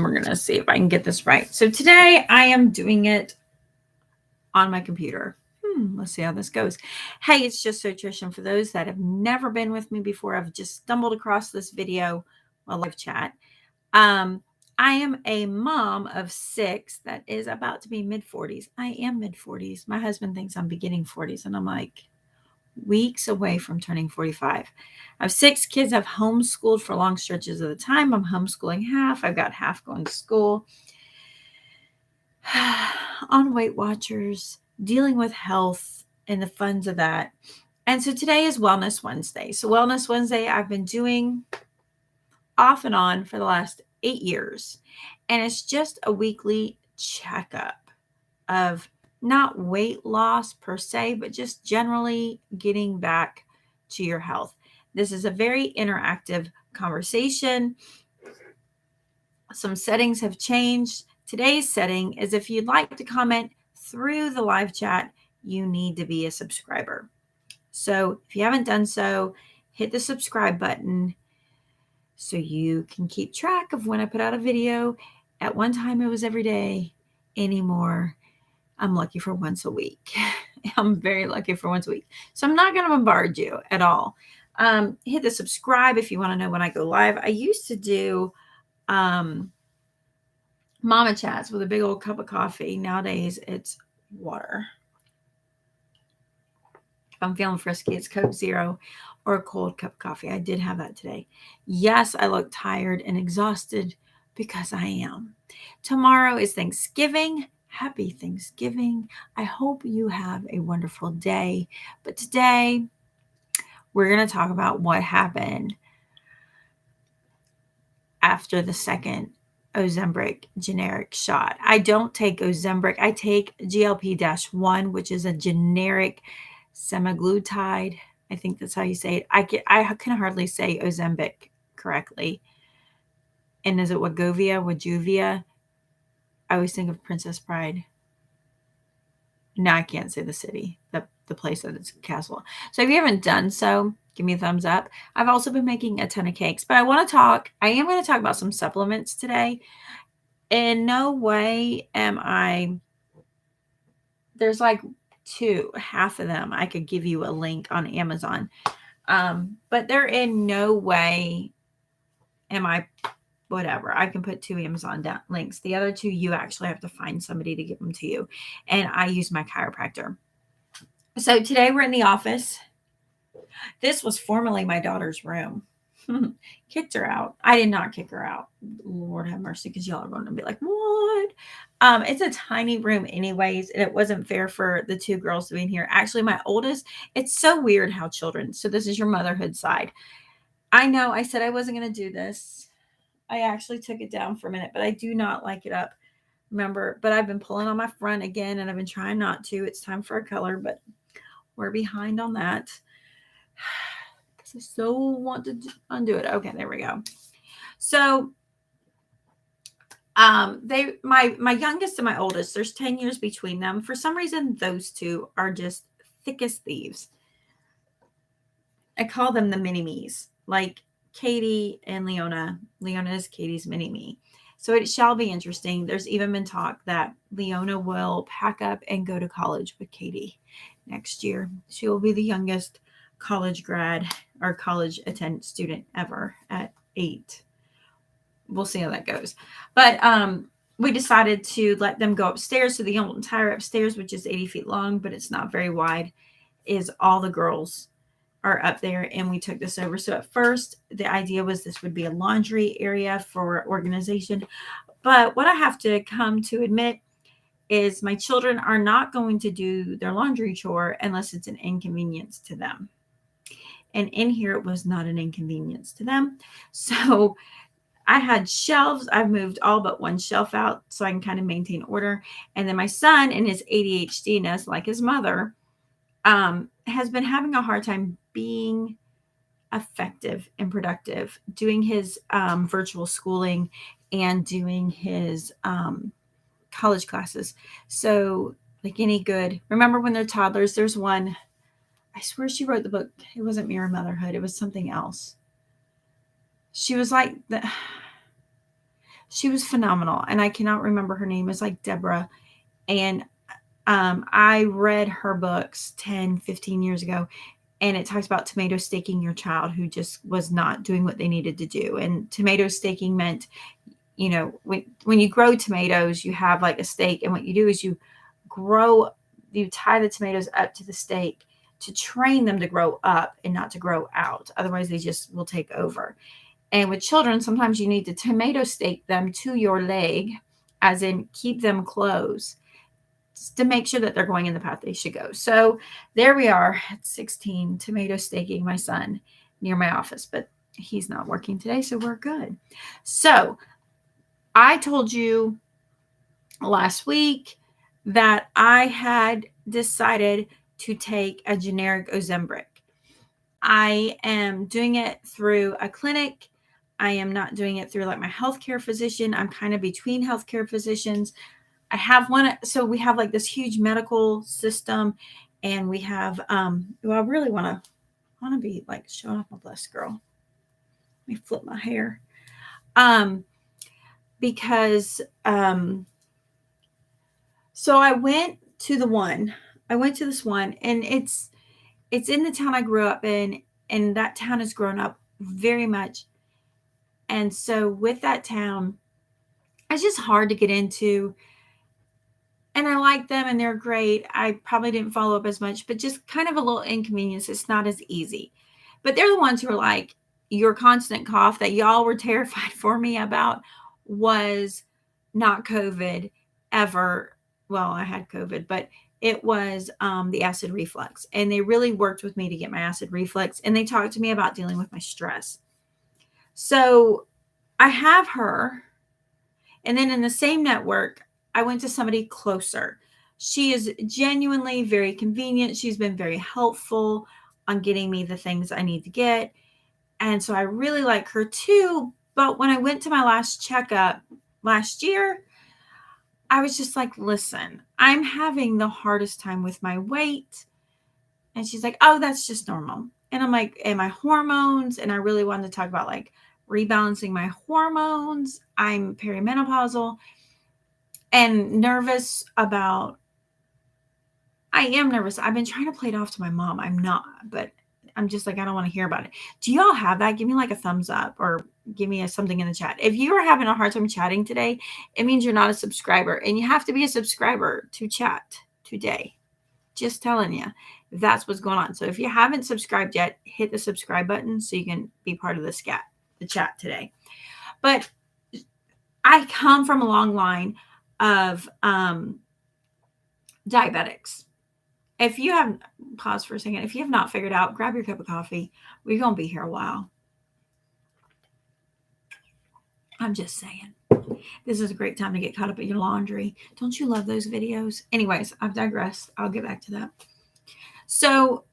we're going to see if I can get this right. So today I am doing it on my computer. Let's see how this goes. Hey, it's just so Trish. And for those that have never been with me before, I've just stumbled across this video, a live chat. I am a mom of 6 that is about to be mid-40s. I am mid-40s. My husband thinks I'm beginning 40s, and I'm like weeks away from turning 45. I have 6 kids. I've homeschooled for long stretches of the time. I'm homeschooling half. I've got half going to school. On Weight Watchers, dealing with health and the funds of that. And so today is Wellness Wednesday. So Wellness Wednesday, I've been doing off and on for the last 8 years. And it's just a weekly checkup of not weight loss per se, but just generally getting back to your health. This is a very interactive conversation. Some settings have changed. Today's setting is if you'd like to comment through the live chat, you need to be a subscriber. So if you haven't done so, hit the subscribe button so you can keep track of when I put out a video. At one time it was every day. Anymore, I'm lucky for once a week. I'm very lucky for once a week. So I'm not going to bombard you at all. Hit the subscribe if you want to know when I go live. I used to do mama chats with a big old cup of coffee. Nowadays it's water. If I'm feeling frisky, it's Coke Zero or a cold cup of coffee. I did have that today. Yes, I look tired and exhausted because I am. Tomorrow is Thanksgiving. Happy Thanksgiving. I hope you have a wonderful day. But today we're going to talk about what happened after the second Ozempic generic shot. I don't take Ozempic. I take GLP-1, which is a generic semaglutide. I think that's how you say it. I can hardly say Ozempic correctly. And is it Wajuvia? I always think of Princess Bride. Now I can't say the city, the place that it's a castle. So if you haven't done so, give me a thumbs up. I've also been making a ton of cakes, but I am going to talk about some supplements today. In no way there's like 2, half of them. I could give you a link on Amazon. But they're in no way whatever. I can put 2 Amazon links. The other 2, you actually have to find somebody to give them to you. And I use my chiropractor. So today we're in the office. This was formerly my daughter's room. Kicked her out. I did not kick her out. Lord have mercy, because y'all are going to be like, what? It's a tiny room anyways, and it wasn't fair for the 2 girls to be in here. Actually, my oldest, it's so weird how children, so this is your motherhood side. I know I said I wasn't going to do this. I actually took it down for a minute, but I do not like it up. Remember, but I've been pulling on my front again, and I've been trying not to. It's time for a color, but we're behind on that. Because I so want to undo it. Okay, there we go. So, my youngest and my oldest, there's 10 years between them. For some reason, those 2 are just thick as thieves. I call them the mini-me's, like Katie and Leona. Leona is Katie's mini-me. So it shall be interesting. There's even been talk that Leona will pack up and go to college with Katie next year. She will be the youngest college grad or college attendant student ever at 8. We'll see how that goes. But we decided to let them go upstairs. So the entire upstairs, which is 80 feet long, but it's not very wide, is all the girls are up there, and we took this over. So at first, the idea was this would be a laundry area for organization. But what I have to come to admit is my children are not going to do their laundry chore unless it's an inconvenience to them. And in here, it was not an inconvenience to them. So I had shelves. I've moved all but one shelf out so I can kind of maintain order. And then my son, in his ADHD-ness, like his mother, has been having a hard time being effective and productive, doing his virtual schooling and doing his college classes. So like any good, remember when they're toddlers, there's one, I swear she wrote the book. It wasn't Mirror Motherhood. It was something else. She was like She was phenomenal. And I cannot remember her name. It's like Deborah. And I read her books 10, 15 years ago. And it talks about tomato staking your child who just was not doing what they needed to do. And tomato staking meant, when you grow tomatoes, you have like a stake. And what you do is you tie the tomatoes up to the stake to train them to grow up and not to grow out. Otherwise, they just will take over. And with children, sometimes you need to tomato stake them to your leg, as in keep them close, to make sure that they're going in the path they should go. So there we are at 16, tomato staking my son near my office, but he's not working today, so we're good. So I told you last week that I had decided to take a generic Ozempic. I am doing it through a clinic. I am not doing it through like my healthcare physician. I'm kind of between healthcare physicians. I have one. So we have like this huge medical system, and we have, I really want to be like showing off my blessed girl. Let me flip my hair. Because, so I went to this one, and it's in the town I grew up in, and that town has grown up very much. And so with that town, it's just hard to get into. And I like them and they're great. I probably didn't follow up as much, but just kind of a little inconvenience. It's not as easy. But they're the ones who are like, your constant cough that y'all were terrified for me about was not COVID ever. Well, I had COVID, but it was the acid reflux. And they really worked with me to get my acid reflux. And they talked to me about dealing with my stress. So I have her. And then in the same network, I went to somebody closer. She is genuinely very convenient. She's been very helpful on getting me the things I need to get. And so I really like her too. But when I went to my last checkup last year, I was just like, listen, I'm having the hardest time with my weight. And she's like, oh, that's just normal. And I'm like, and my hormones. And I really wanted to talk about like rebalancing my hormones. I'm perimenopausal and nervous about, I am nervous. I've been trying to play it off to my mom. I'm not, but I'm just like, I don't want to hear about it. Do y'all have that? Give me like a thumbs up or give me something in the chat. If you are having a hard time chatting today, it means you're not a subscriber, and you have to be a subscriber to chat today. Just telling you, that's what's going on. So if you haven't subscribed yet, hit the subscribe button so you can be part of the chat today. But I come from a long line of diabetics. If you have, pause for a second. If you have not figured out, grab your cup of coffee. We're going to be here a while. I'm just saying. This is a great time to get caught up in your laundry. Don't you love those videos? Anyways, I've digressed. I'll get back to that. So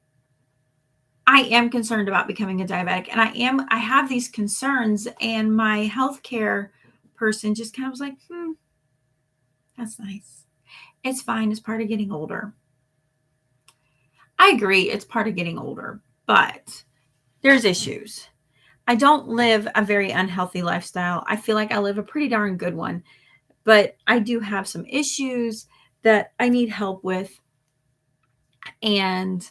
I am concerned about becoming a diabetic, and I have these concerns, and my healthcare person just kind of was like, that's nice. It's fine. It's part of getting older. I agree. It's part of getting older, but there's issues. I don't live a very unhealthy lifestyle. I feel like I live a pretty darn good one, but I do have some issues that I need help with. And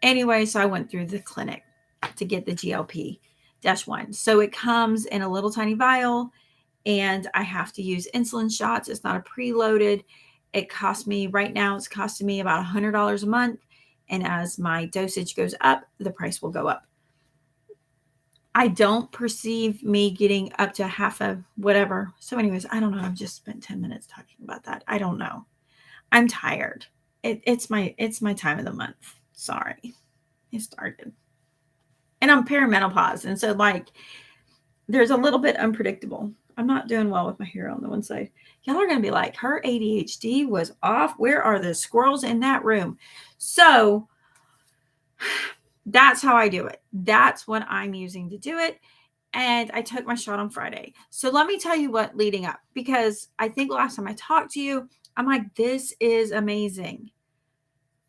anyway, so I went through the clinic to get the GLP-1. So it comes in a little tiny vial, and I have to use insulin shots. It's not a preloaded. It costs me, right now, it's costing me about $100 a month. And as my dosage goes up, the price will go up. I don't perceive me getting up to half of whatever. So anyways, I don't know. I've just spent 10 minutes talking about that. I don't know. I'm tired. It's my time of the month. Sorry. It started. And I'm perimenopause. And so like, there's a little bit unpredictable. I'm not doing well with my hair on the one side. Y'all are going to be like, her ADHD was off. Where are the squirrels in that room? So that's how I do it. That's what I'm using to do it. And I took my shot on Friday. So let me tell you what leading up, because I think last time I talked to you, I'm like, this is amazing.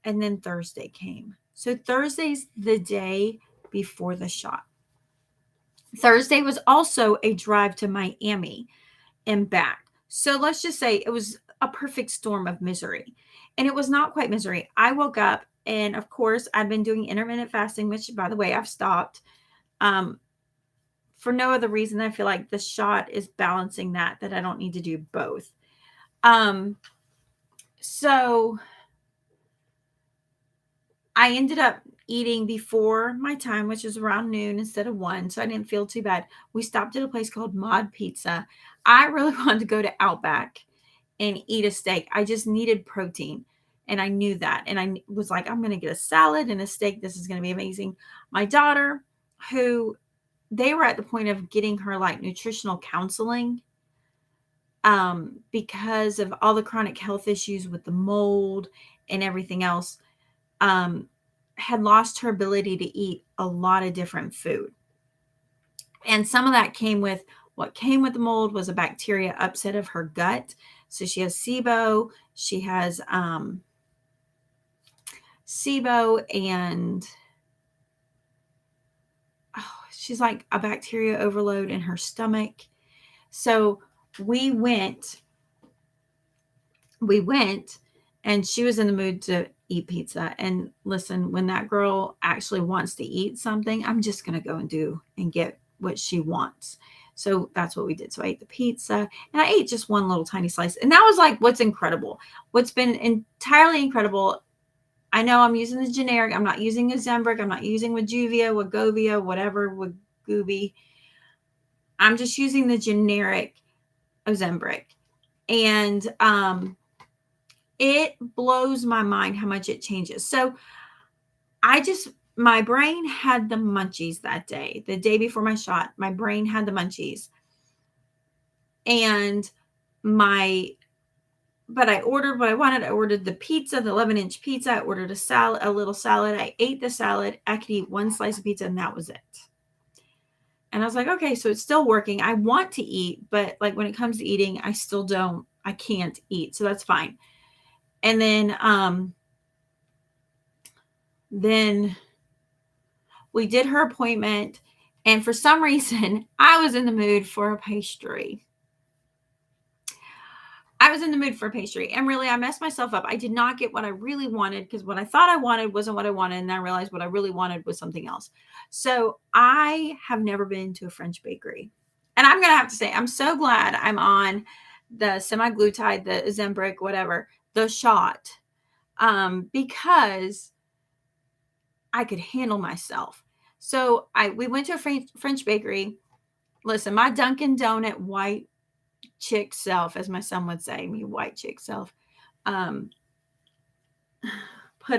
And then Thursday came. So Thursday's the day before the shot. Thursday was also a drive to Miami. and back. So let's just say it was a perfect storm of misery. And it was not quite misery. I woke up and of course I've been doing intermittent fasting, which by the way, I've stopped. Um, for no other reason. I feel like the shot is balancing that I don't need to do both. So I ended up eating before my time, which is around noon instead of 1. So I didn't feel too bad. We stopped at a place called Mod Pizza. I really wanted to go to Outback and eat a steak. I just needed protein. And I knew that. And I was like, I'm going to get a salad and a steak. This is going to be amazing. My daughter, who they were at the point of getting her like nutritional counseling because of all the chronic health issues with the mold and everything else, had lost her ability to eat a lot of different food. And some of that came with what came with the mold was a bacteria upset of her gut. So she has SIBO, she has SIBO, and she's like a bacteria overload in her stomach. So we went and she was in the mood to eat pizza. And listen, when that girl actually wants to eat something, I'm just going to go and get what she wants. So that's what we did. So I ate the pizza and I ate just one little tiny slice. And that was like, what's incredible. What's been entirely incredible. I know I'm using the generic. I'm not using Ozempic. I'm not using Wegovia, whatever, Wegovy. I'm just using the generic Ozempic. And, it blows my mind how much it changes. So my brain had the munchies that day, the day before my shot. My brain had the munchies. And but I ordered what I wanted. I ordered the pizza, the 11-inch pizza. I ordered a little salad. I ate the salad. I could eat one slice of pizza and that was it. And I was like, okay, so it's still working. I want to eat, but like when it comes to eating, I can't eat. So that's fine. And then we did her appointment. And for some reason, I was in the mood for a pastry. And really, I messed myself up. I did not get what I really wanted because what I thought I wanted wasn't what I wanted. And I realized what I really wanted was something else. So I have never been to a French bakery. And I'm going to have to say, I'm so glad I'm on the semaglutide, the Ozempic, whatever, the shot, because I could handle myself. So we went to a French bakery. Listen, my Dunkin' Donut white chick self, as my son would say, me white chick self, put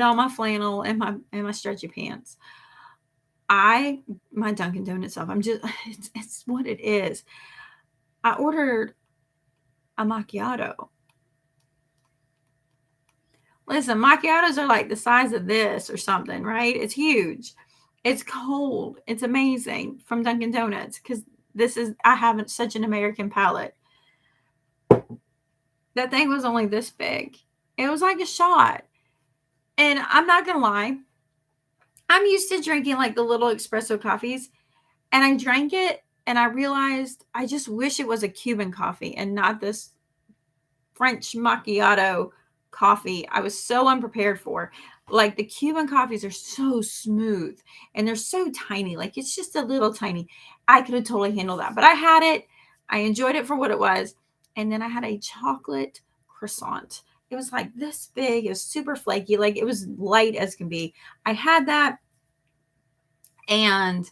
on my flannel and my stretchy pants. My Dunkin' Donut self, it's what it is. I ordered a macchiato. Listen, macchiatos are like the size of this or something, right? It's huge. It's cold. It's amazing from Dunkin' Donuts because I have such an American palate. That thing was only this big. It was like a shot. And I'm not going to lie. I'm used to drinking like the little espresso coffees. And I drank it and I realized I just wish it was a Cuban coffee and not this French macchiato coffee. I was so unprepared for. Like the Cuban coffees are so smooth and they're so tiny. Like it's just a little tiny. I could have totally handled that. But I had it. I enjoyed it for what it was. And then I had a chocolate croissant. It was like this big. It was super flaky. Like it was light as can be. I had that and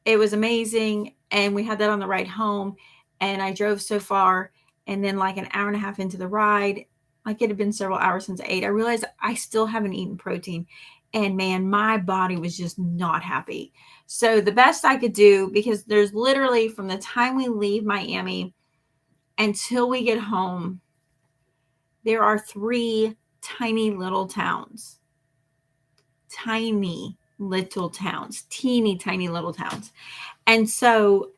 it was amazing. And we had that on the ride home. And I drove so far. And then like an hour and a half into the ride, like it had been several hours since I ate, I realized I still haven't eaten protein. And man, my body was just not happy. So the best I could do, because there's literally from the time we leave Miami until we get home, there are 3 tiny little towns. Tiny little towns. Teeny tiny little towns. And so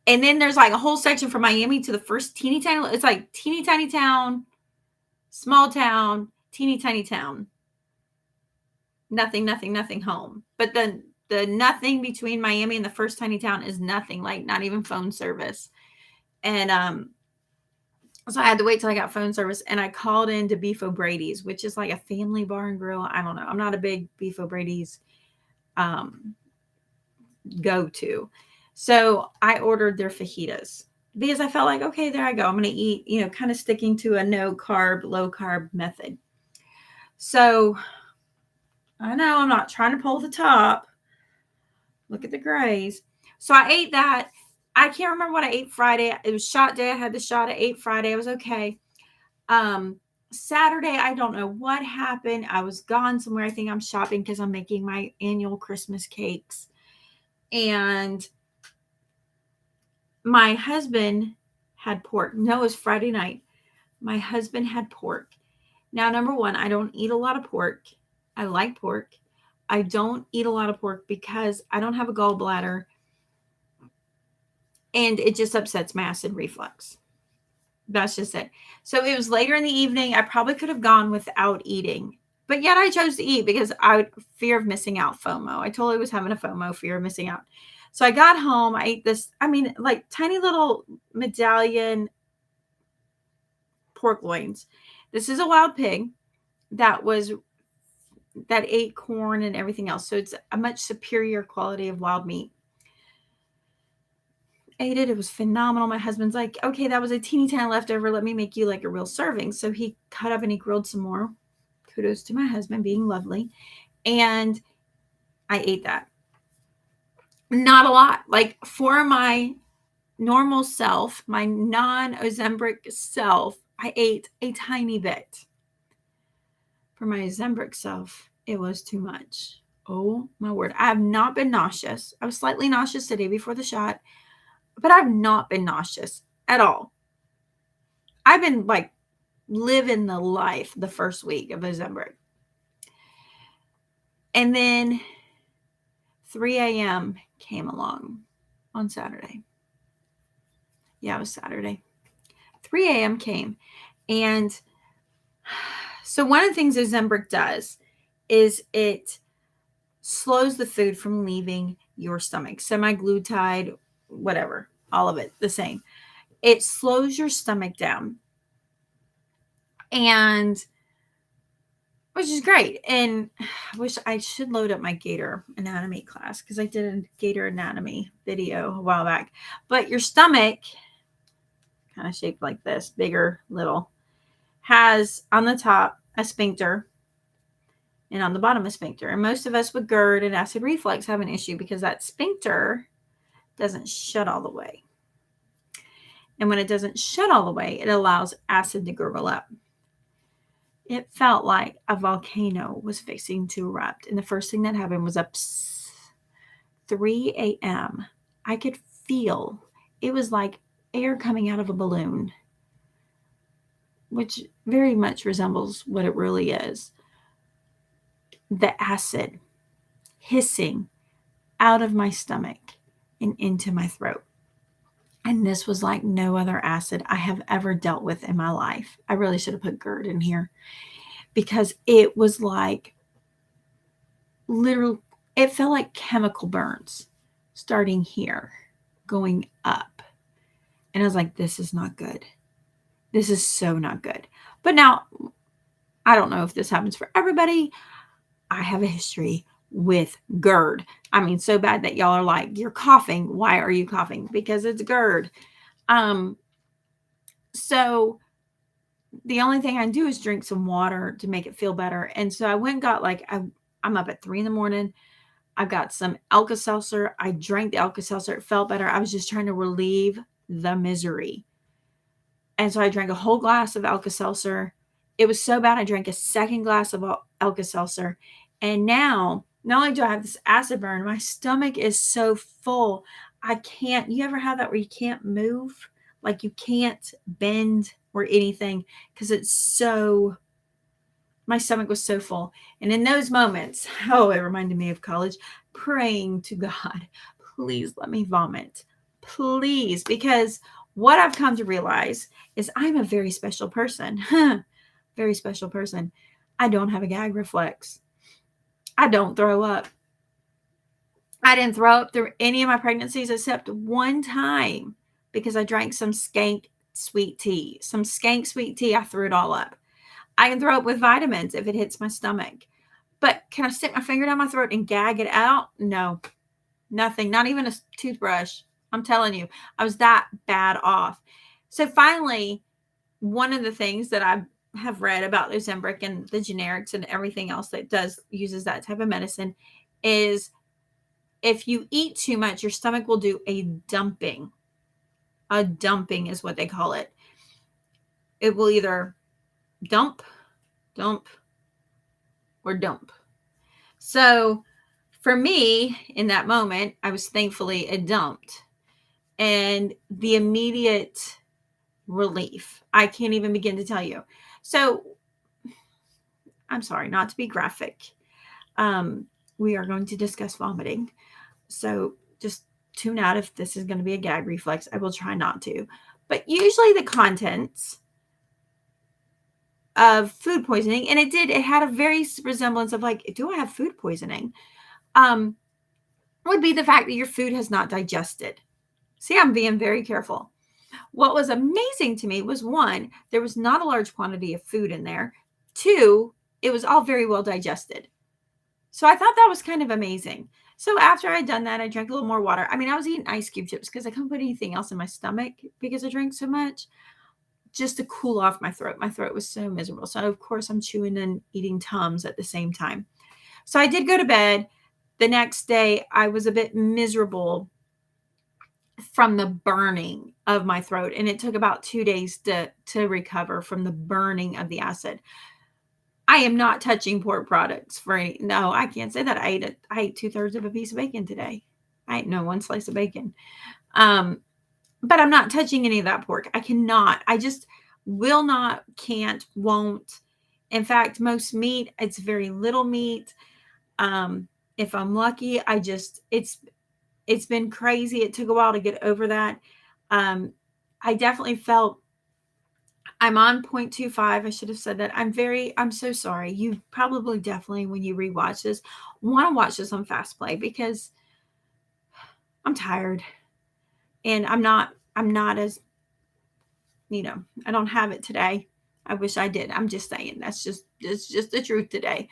and then there's like a whole section from Miami to the first teeny tiny, it's like teeny tiny town, small town, teeny tiny town. Nothing home. But then The nothing between Miami and the first tiny town is nothing, like not even phone service. And so I had to wait till I got phone service, and I called into Beef O'Brady's, which is like a family bar and grill. I don't know. I'm not a big Beef O'Brady's go-to. So I ordered their fajitas because I felt like, okay, there I go. I'm going to eat, kind of sticking to a no carb, low carb method. So I know I'm not trying to pull the top. Look at the grays. So I ate that. I can't remember what I ate Friday. It was shot day. I had the shot. I ate Friday. I was okay. Saturday, I don't know what happened. I was gone somewhere. I think I'm shopping because I'm making my annual Christmas cakes. And my husband had pork. No, it was Friday night. My husband had pork. Now, number one, I don't eat a lot of pork. I like pork. I don't eat a lot of pork because I don't have a gallbladder. And it just upsets my acid reflux. That's just it. So it was later in the evening. I probably could have gone without eating, but yet I chose to eat because I would fear of missing out, FOMO. I totally was having a FOMO, fear of missing out. So I got home. I ate this, like tiny little medallion pork loins. This is a wild pig that ate corn and everything else. So it's a much superior quality of wild meat. Ate it. It was phenomenal. My husband's like, okay, that was a teeny tiny leftover. Let me make you like a real serving. So he cut up and he grilled some more. Kudos to my husband being lovely. And I ate that. Not a lot. Like for my normal self, my non-Ozempic self, I ate a tiny bit. For my Ozempic self, it was too much. Oh my word. I have not been nauseous. I was slightly nauseous today before the shot. But I've not been nauseous at all. I've been like living the life the first week of Ozempic. And then 3 a.m. came along on Saturday. Yeah, it was Saturday. 3 a.m. came. And so one of the things Ozempic does is it slows the food from leaving your stomach. Semaglutide, whatever, all of it the same. It slows your stomach down, and which is great. And I wish I should load up my gator anatomy class because I did a gator anatomy video a while back. But your stomach, kind of shaped like this, bigger, little, has on the top a sphincter and on the bottom a sphincter. And most of us with GERD and acid reflux have an issue because that sphincter doesn't shut all the way. And when it doesn't shut all the way, it allows acid to gurgle up. It felt like a volcano was fixing to erupt. And the first thing that happened was up 3 a.m. I could feel it was like air coming out of a balloon, which very much resembles what it really is. The acid hissing out of my stomach and into my throat. And this was like no other acid I have ever dealt with in my life. I really should have put GERD in here because it was like literal, it felt like chemical burns starting here, going up. And I was like, this is not good. This is so not good. But now, I don't know if this happens for everybody. I have a history with GERD. I mean, so bad that y'all are like, you're coughing. Why are you coughing? Because it's GERD. So the only thing I do is drink some water to make it feel better. And so I went and got I'm up at 3 a.m. I got some Alka-Seltzer. I drank the Alka-Seltzer. It felt better. I was just trying to relieve the misery. And so I drank a whole glass of Alka-Seltzer. It was so bad. I drank a second glass of Alka-Seltzer. And now, not only do I have this acid burn, my stomach is so full. I can't, you ever have that where you can't move? Like you can't bend or anything because my stomach was so full. And in those moments, it reminded me of college, praying to God, please let me vomit. Please, because what I've come to realize is I'm a very special person. Very special person. I don't have a gag reflex. I don't throw up. I didn't throw up through any of my pregnancies except one time because I drank some skank sweet tea. Some skank sweet tea, I threw it all up. I can throw up with vitamins if it hits my stomach. But can I stick my finger down my throat and gag it out? No, nothing, not even a toothbrush. I'm telling you, I was that bad off. So finally, one of the things that I have read about Ozempic and the generics and everything else that uses that type of medicine is if you eat too much, your stomach will do a dumping. A dumping is what they call it. It will either dump, or dump. So for me, in that moment, I was thankfully it dumped. And the immediate relief, I can't even begin to tell you. So I'm sorry, not to be graphic. We are going to discuss vomiting. So just tune out if this is going to be a gag reflex. I will try not to. But usually the contents of food poisoning, and it had a very resemblance of like, do I have food poisoning? Would be the fact that your food has not digested. See, I'm being very careful. What was amazing to me was one, there was not a large quantity of food in there. Two, it was all very well digested. So I thought that was kind of amazing. So after I'd done that, I drank a little more water. I mean, I was eating ice cube chips because I couldn't put anything else in my stomach because I drank so much, just to cool off my throat. My throat was so miserable. So of course I'm chewing and eating Tums at the same time. So I did go to bed. The next day I was a bit miserable from the burning of my throat. And it took about 2 days to recover from the burning of the acid. I am not touching pork products for any. No, I can't say that. I ate 2/3 of a piece of bacon today. I ate no one slice of bacon. But I'm not touching any of that pork. I cannot. I just will not, can't, won't. In fact, most meat, it's very little meat. If I'm lucky, it's been crazy. It took a while to get over that. I definitely felt I'm on 0.25. I should have said that. I'm so sorry. You probably definitely, when you rewatch this, want to watch this on fast play because I'm tired and I'm not as, I don't have it today. I wish I did. I'm just saying it's just the truth today.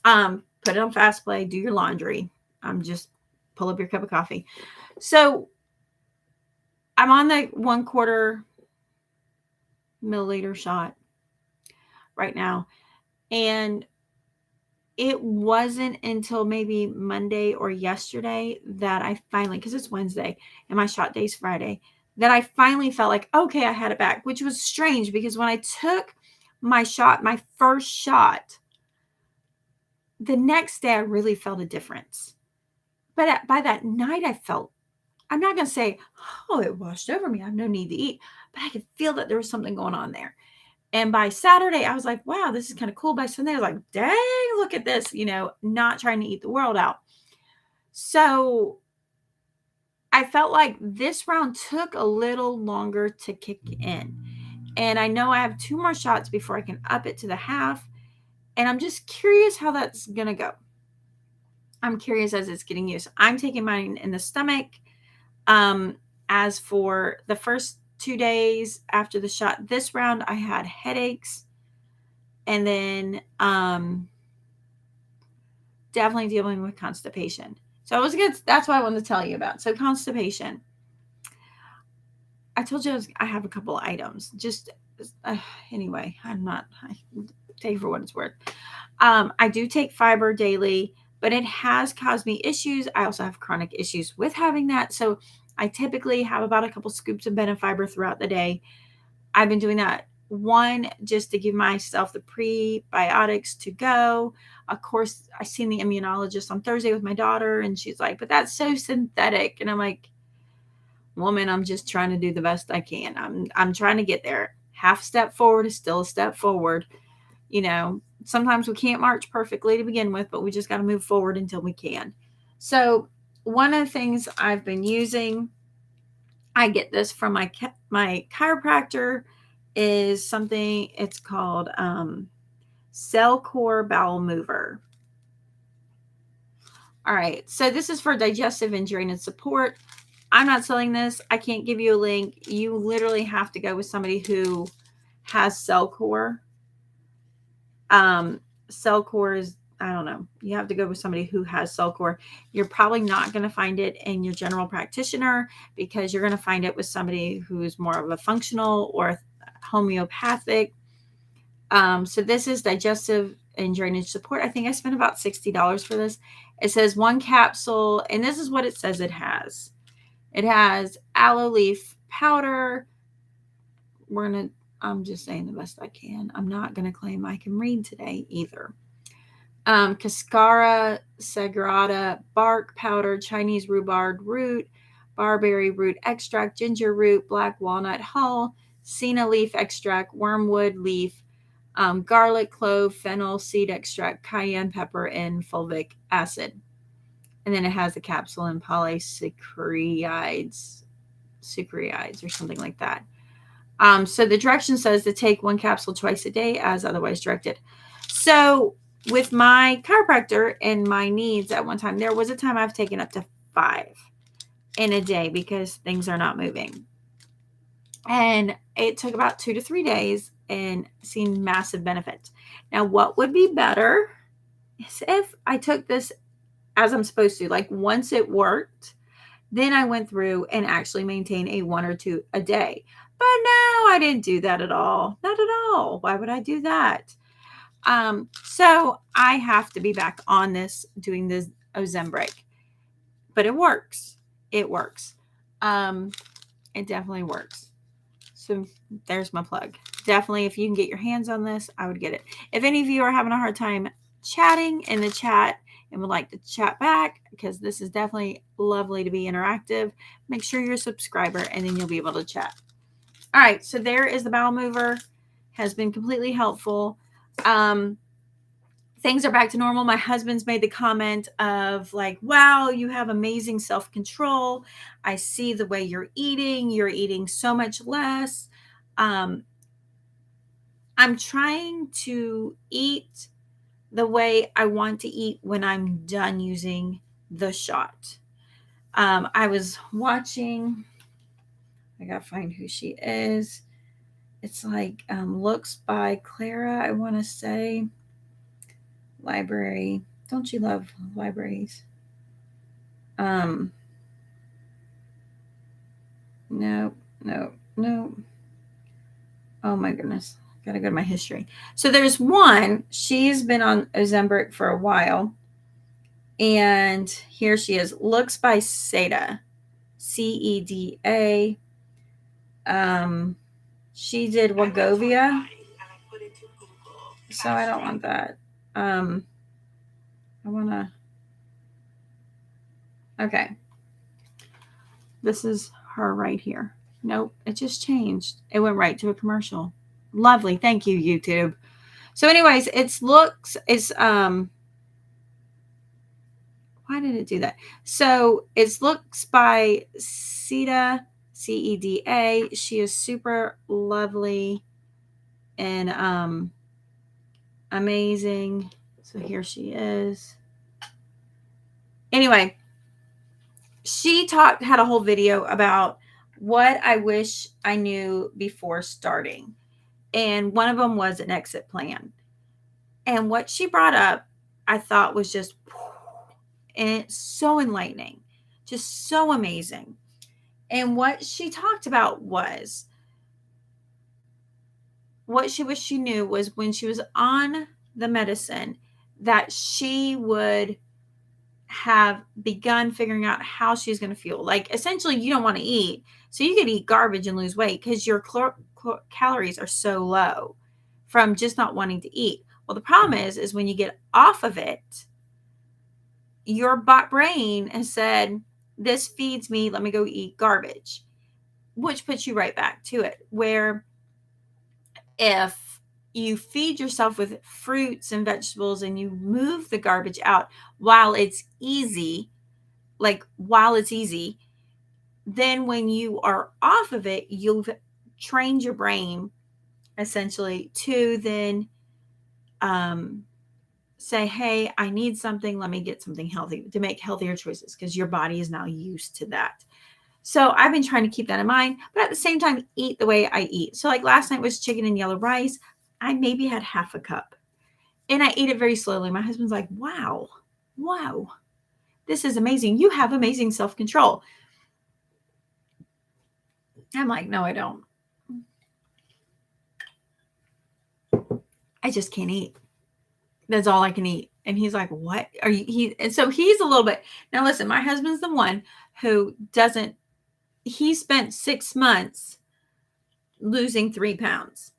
Put it on fast play, do your laundry. Just pull up your cup of coffee. So I'm on the 1/4 milliliter shot right now. And it wasn't until maybe Monday or yesterday that I finally, because it's Wednesday and my shot day's Friday, that I finally felt like, okay, I had it back, which was strange because when I took my first shot, the next day I really felt a difference. But by that night, I'm not going to say, oh, it washed over me. I have no need to eat, but I could feel that there was something going on there. And by Saturday, I was like, wow, this is kind of cool. By Sunday, I was like, dang, look at this, not trying to eat the world out. So I felt like this round took a little longer to kick in. And I know I have 2 more shots before I can up it to the half. And I'm just curious how that's going to go. I'm curious as it's getting used. I'm taking mine in the stomach. As for the first 2 days after the shot, this round, I had headaches. And then definitely dealing with constipation. So I was good. That's what I wanted to tell you about. So constipation. I told you I have a couple of items. Just anyway, I take it for what it's worth. I do take fiber daily, but it has caused me issues. I also have chronic issues with having that. So I typically have about a couple scoops of Benefiber throughout the day. I've been doing that. One, just to give myself the prebiotics to go. Of course, I seen the immunologist on Thursday with my daughter, and she's like, but that's so synthetic. And I'm like, woman, I'm just trying to do the best I can. I'm trying to get there. Half step forward is still a step forward. Sometimes we can't march perfectly to begin with, but we just got to move forward until we can. So one of the things I've been using, I get this from my chiropractor, is something, it's called Cell Core Bowel Mover. All right. So this is for digestive and drainage support. I'm not selling this. I can't give you a link. You literally have to go with somebody who has cell core. Cell core is, I don't know. You have to go with somebody who has cell core. You're probably not going to find it in your general practitioner because you're going to find it with somebody who's more of a functional or homeopathic. So this is digestive and drainage support. I think I spent about $60 for this. It says 1 capsule, and this is what it says it has. It has aloe leaf powder. I'm just saying the best I can. I'm not going to claim I can read today either. Cascara sagrada bark powder, Chinese rhubarb root, barberry root extract, ginger root, black walnut hull, senna leaf extract, wormwood leaf, garlic, clove, fennel, seed extract, cayenne pepper, and fulvic acid. And then it has the capsule and polysaccharides or something like that. So the direction says to take 1 capsule twice a day as otherwise directed. So with my chiropractor and my needs at one time, there was a time I've taken up to 5 in a day because things are not moving. And it took about 2 to 3 days and seen massive benefits. Now, what would be better is if I took this as I'm supposed to, like once it worked, then I went through and actually maintained a 1 or 2 a day. But no, I didn't do that at all. Not at all. Why would I do that? So I have to be back on this, doing this Ozempic. But it works. It works. It definitely works. So there's my plug. Definitely, if you can get your hands on this, I would get it. If any of you are having a hard time chatting in the chat and would like to chat back, because this is definitely lovely to be interactive, make sure you're a subscriber and then you'll be able to chat. All right, so there is the bowel mover. Has been completely helpful. Things are back to normal. My husband's made the comment of like, wow, you have amazing self-control. I see the way you're eating. You're eating so much less. I'm trying to eat the way I want to eat when I'm done using the shot. I was watching, I gotta find who she is. It's like Looks by Clara, I want to say. Library. Don't you love libraries? No. Oh my goodness. Gotta go to my history. So there's one, she's been on Ozempic for a while. And here she is. Looks by Ceda. Ceda. She did Wegovia. So I don't want that. I want to. Okay. This is her right here. Nope, it just changed. It went right to a commercial. Lovely. Thank you, YouTube. So anyways, why did it do that? So it's Looks by Ceda, Ceda. She is super lovely and amazing. So here she is. Anyway, she had a whole video about what I wish I knew before starting. And one of them was an exit plan. And what she brought up, I thought was just, and it's so enlightening, just so amazing. And what she talked about was, what she wished she knew was when she was on the medicine, that she would have begun figuring out how she's going to feel. Like, essentially, you don't want to eat. So you could eat garbage and lose weight because your calories are so low from just not wanting to eat. Well, the problem is when you get off of it, your brain has said, this feeds me, let me go eat garbage, which puts you right back to it. Where if you feed yourself with fruits and vegetables and you move the garbage out while it's easy, then when you are off of it, you've trained your brain essentially to then say, hey, I need something. Let me get something healthy to make healthier choices because your body is now used to that. So I've been trying to keep that in mind, but at the same time, eat the way I eat. So like last night was chicken and yellow rice. I maybe had half a cup and I ate it very slowly. My husband's like, wow, this is amazing. You have amazing self-control. I'm like, no, I don't. I just can't eat. That's all I can eat. And he's like, what are you? And so he's a little bit, now listen, my husband's the one who doesn't, he spent 6 months losing 3 pounds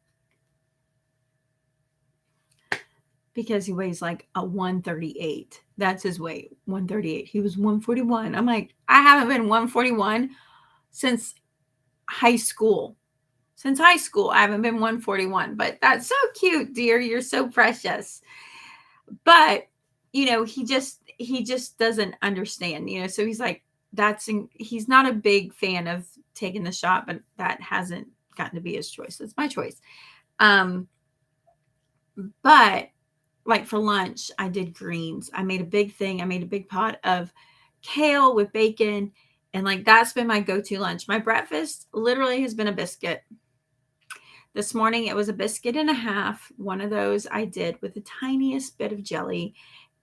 because he weighs like a 138. That's his weight, 138. He was 141. I'm like, I haven't been 141 since high school. Since high school, I haven't been 141, but that's so cute, dear. You're so precious. But, he just doesn't understand, so he's like, he's not a big fan of taking the shot, but that hasn't gotten to be his choice. It's my choice. But like for lunch, I did greens. I made a big pot of kale with bacon. And like, that's been my go-to lunch. My breakfast literally has been a biscuit. This morning, it was a biscuit and a half. One of those I did with the tiniest bit of jelly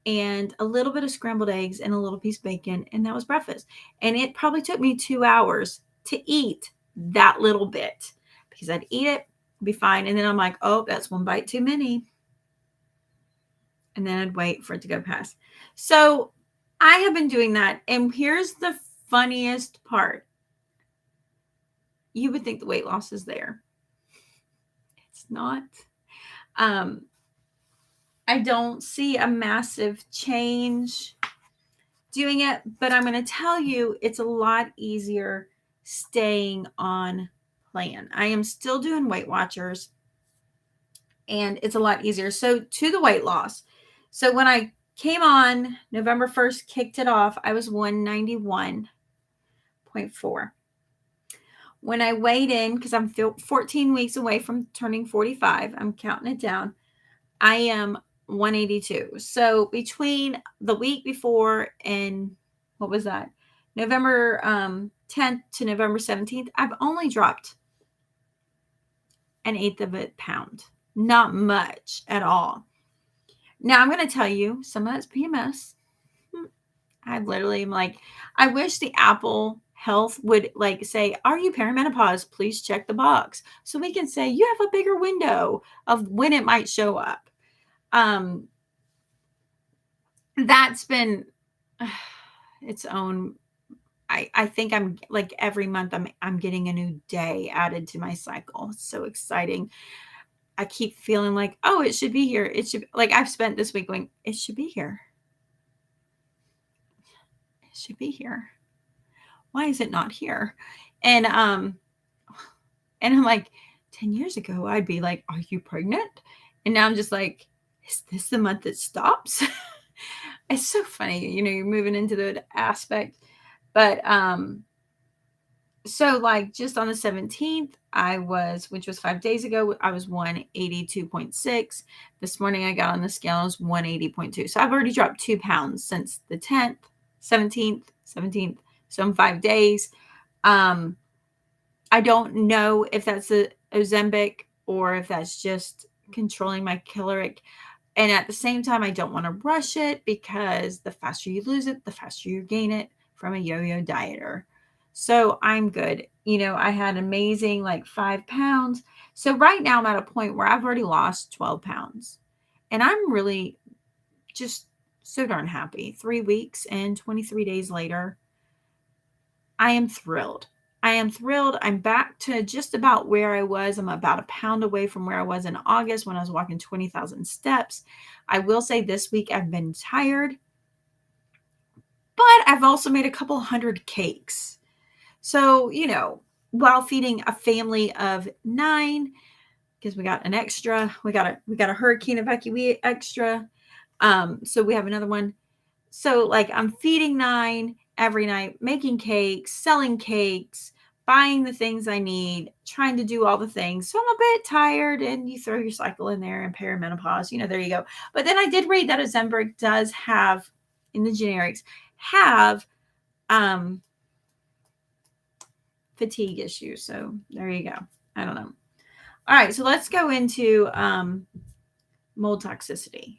and a little bit of scrambled eggs and a little piece of bacon. And that was breakfast. And it probably took me 2 hours to eat that little bit because I'd eat it, be fine. And then I'm like, oh, that's one bite too many. And then I'd wait for it to go past. So I have been doing that. And here's the funniest part. You would think the weight loss is there. It's not. I don't see a massive change doing it, but I'm going to tell you it's a lot easier staying on plan. I am still doing Weight Watchers and it's a lot easier. So to the weight loss. So when I came on November 1st, kicked it off, I was 191.4. When I weighed in, because I'm 14 weeks away from turning 45, I'm counting it down, I am 182. So between the week before and what was that? November 10th to November 17th, I've only dropped 1/8 of a pound. Not much at all. Now I'm going to tell you some of that's PMS. I literally am like, I wish the Apple Health would like say, are you perimenopause? Please check the box. So we can say you have a bigger window of when it might show up. That's been its own. I think I'm like every month I'm getting a new day added to my cycle. It's so exciting. I keep feeling like, oh, it should be here. It should, like, I've spent this week going, it should be here. It should be here. Why is it not here? And I'm like, 10 years ago, I'd be like, are you pregnant? And now I'm just like, is this the month it stops? It's so funny, you're moving into the aspect. But so like just on the 17th, which was 5 days ago, I was 182.6. This morning I got on the scale, I was 180.2. So I've already dropped 2 pounds since the 10th, 17th. So in 5 days. I don't know if that's the Ozempic or if that's just controlling my caloric. And at the same time, I don't want to rush it because the faster you lose it, the faster you gain it from a yo-yo dieter. So I'm good. I had amazing like 5 pounds. So right now I'm at a point where I've already lost 12 pounds. And I'm really just so darn happy. 3 weeks and 23 days later, I am thrilled. I'm back to just about where I was. I'm about a pound away from where I was in August when I was walking 20,000 steps. I will say this week I've been tired, but I've also made a couple hundred cakes. So, while feeding a family of 9, because we got an extra, we got a hurricane evacuee extra. So we have another one. So like I'm feeding 9 every night, making cakes, selling cakes, buying the things I need, trying to do all the things. So I'm a bit tired, and you throw your cycle in there and perimenopause, there you go. But then I did read that Ozempic does have, in the generics, have fatigue issues. So there you go. I don't know. All right, so let's go into mold toxicity.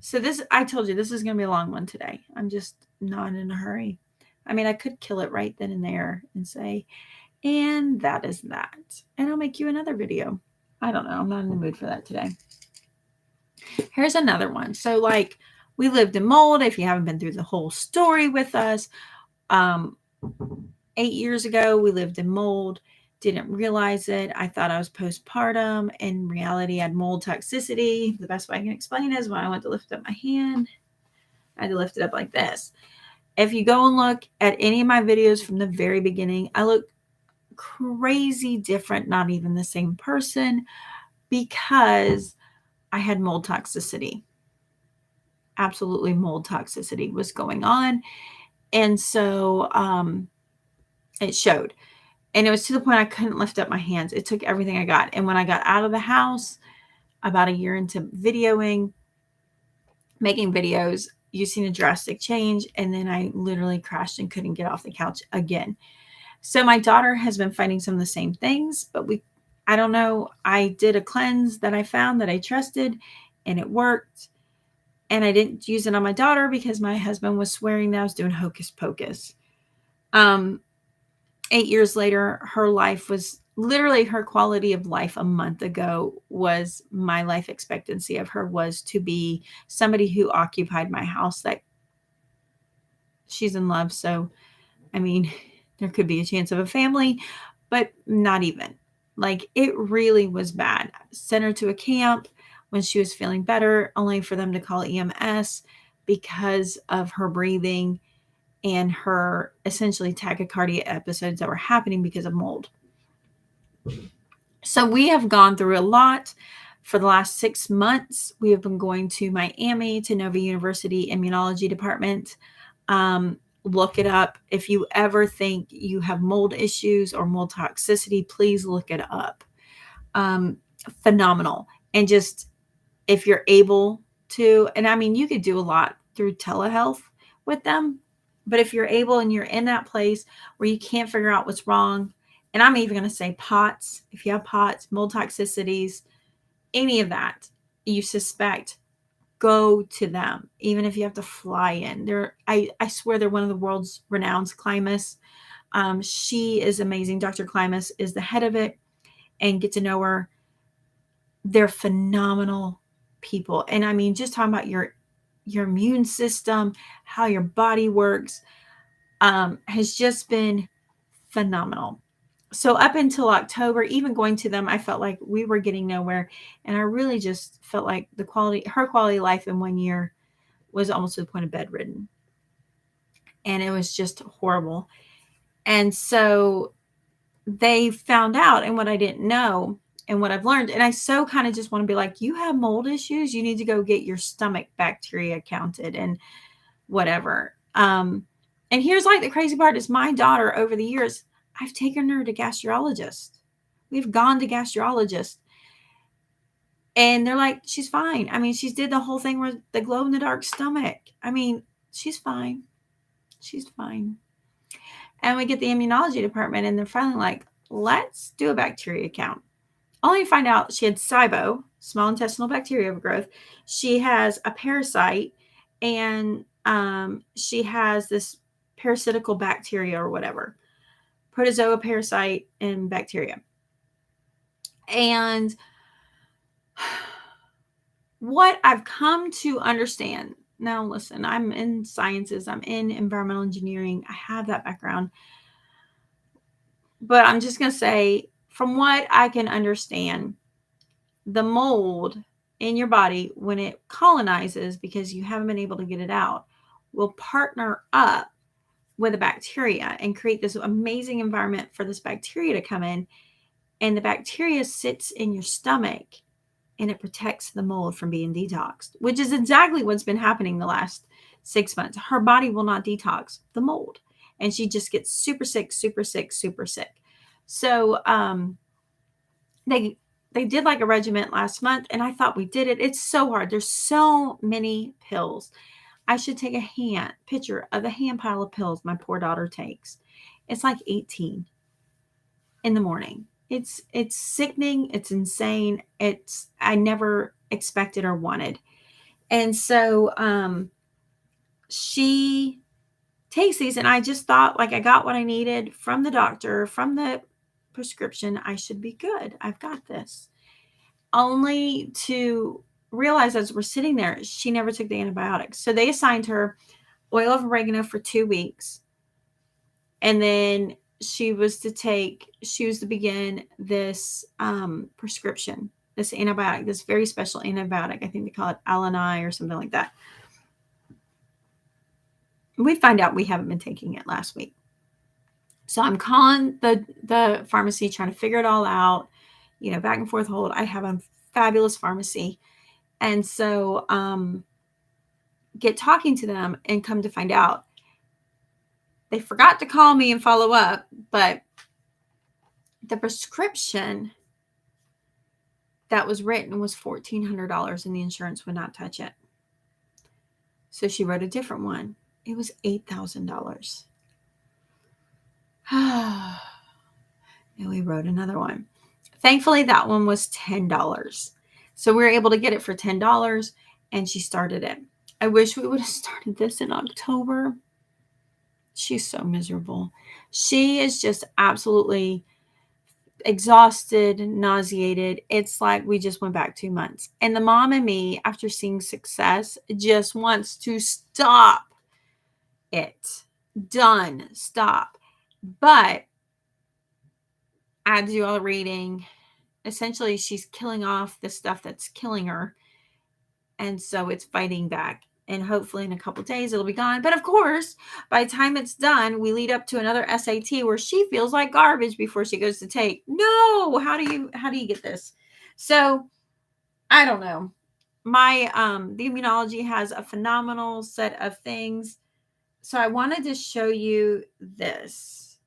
So this, I told you, this is going to be a long one today. I'm just not in a hurry. I mean, I could kill it right then and there and say, and that is that. And I'll make you another video. I don't know. I'm not in the mood for that today. Here's another one. So like, we lived in mold. If you haven't been through the whole story with us, 8 years ago, we lived in mold. Didn't realize it. I thought I was postpartum. In reality, I had mold toxicity. The best way I can explain it is when I went to lift up my hand, I had to lift it up like this. If you go and look at any of my videos from the very beginning, I look crazy different, not even the same person, because I had mold toxicity. Absolutely, mold toxicity was going on. And so it showed. And it was to the point I couldn't lift up my hands. It took everything I got. And when I got out of the house, about a year into videoing, making videos, you've seen a drastic change. And then I literally crashed and couldn't get off the couch again. So my daughter has been fighting some of the same things, but I don't know. I did a cleanse that I found that I trusted, and it worked. And I didn't use it on my daughter because my husband was swearing that I was doing hocus pocus. 8 years later, her life was literally, her quality of life a month ago was, my life expectancy of her was to be somebody who occupied my house. That she's in love. So, I mean, there could be a chance of a family, but not even. Like, it really was bad. Sent her to a camp when she was feeling better, only for them to call EMS because of her breathing and her essentially tachycardia episodes that were happening because of mold. So we have gone through a lot. For the last 6 months, we have been going to Miami, to Nova University Immunology Department. Look it up. If you ever think you have mold issues or mold toxicity, please look it up. Phenomenal. And just, if you're able to, and I mean, you could do a lot through telehealth with them, but if you're able and you're in that place where you can't figure out what's wrong, and I'm even going to say POTS, if you have POTS, mold toxicities, any of that you suspect, go to them, even if you have to fly in. I swear they're one of the world's renowned climists. She is amazing. Dr. Climas is the head of it, and get to know her. They're phenomenal people. And I mean, just talking about your immune system, how your body works, has just been phenomenal. So up until October, even going to them, I felt like we were getting nowhere. And I really just felt like her quality of life in 1 year was almost to the point of bedridden. And it was just horrible. And so they found out, and what I didn't know and what I've learned, and I so kind of just want to be like, you have mold issues, you need to go get your stomach bacteria counted and whatever. And here's like the crazy part is, my daughter, over the years, I've taken her to gastrologist. We've gone to gastrologist, and they're like, she's fine. I mean, she's did the whole thing with the glow in the dark stomach. I mean, she's fine. She's fine. And we get the immunology department, and they're finally like, let's do a bacteria count. Only to find out she had SIBO, small intestinal bacteria overgrowth. She has a parasite, and she has this parasitical bacteria or whatever, protozoa, parasite, and bacteria. And what I've come to understand, now listen, I'm in sciences, I'm in environmental engineering, I have that background, but I'm just going to say, from what I can understand, the mold in your body, when it colonizes, because you haven't been able to get it out, will partner up with a bacteria and create this amazing environment for this bacteria to come in. And the bacteria sits in your stomach, and it protects the mold from being detoxed, which is exactly what's been happening the last 6 months. Her body will not detox the mold. and she just gets super sick, super sick, super sick. So they did like a regimen last month, and I thought we did it. It's so hard. There's so many pills. I should take a picture of the hand pile of pills my poor daughter takes. It's like 18 in the morning. It's sickening. It's insane. I never expected or wanted. And so she takes these, and I just thought, like, I got what I needed from the doctor, from the prescription. I should be good. I've got this. Only to realize as we're sitting there, she never took the antibiotics. So they assigned her oil of oregano for 2 weeks. And then she was to begin this prescription, this antibiotic, this very special antibiotic. I think they call it Alani or something like that. We find out we haven't been taking it last week. So I'm calling the pharmacy, trying to figure it all out, back and forth hold. I have a fabulous pharmacy. And so get talking to them, and come to find out they forgot to call me and follow up, but the prescription that was written was $1,400 and the insurance would not touch it. So she wrote a different one. It was $8,000. And we wrote another one. Thankfully, that one was $10. So we were able to get it for $10, and she started it. I wish we would have started this in October. She's so miserable. She is just absolutely exhausted, nauseated. It's like we just went back 2 months. And the mom in me, after seeing success, just wants to stop it. Done. Stop. But I had to do all the reading. Essentially, she's killing off the stuff that's killing her. And so it's fighting back. And hopefully in a couple of days, it'll be gone. But of course, by the time it's done, we lead up to another SAT where she feels like garbage before she goes to take. No, how do you get this? So I don't know. My the immunology has a phenomenal set of things. So I wanted to show you this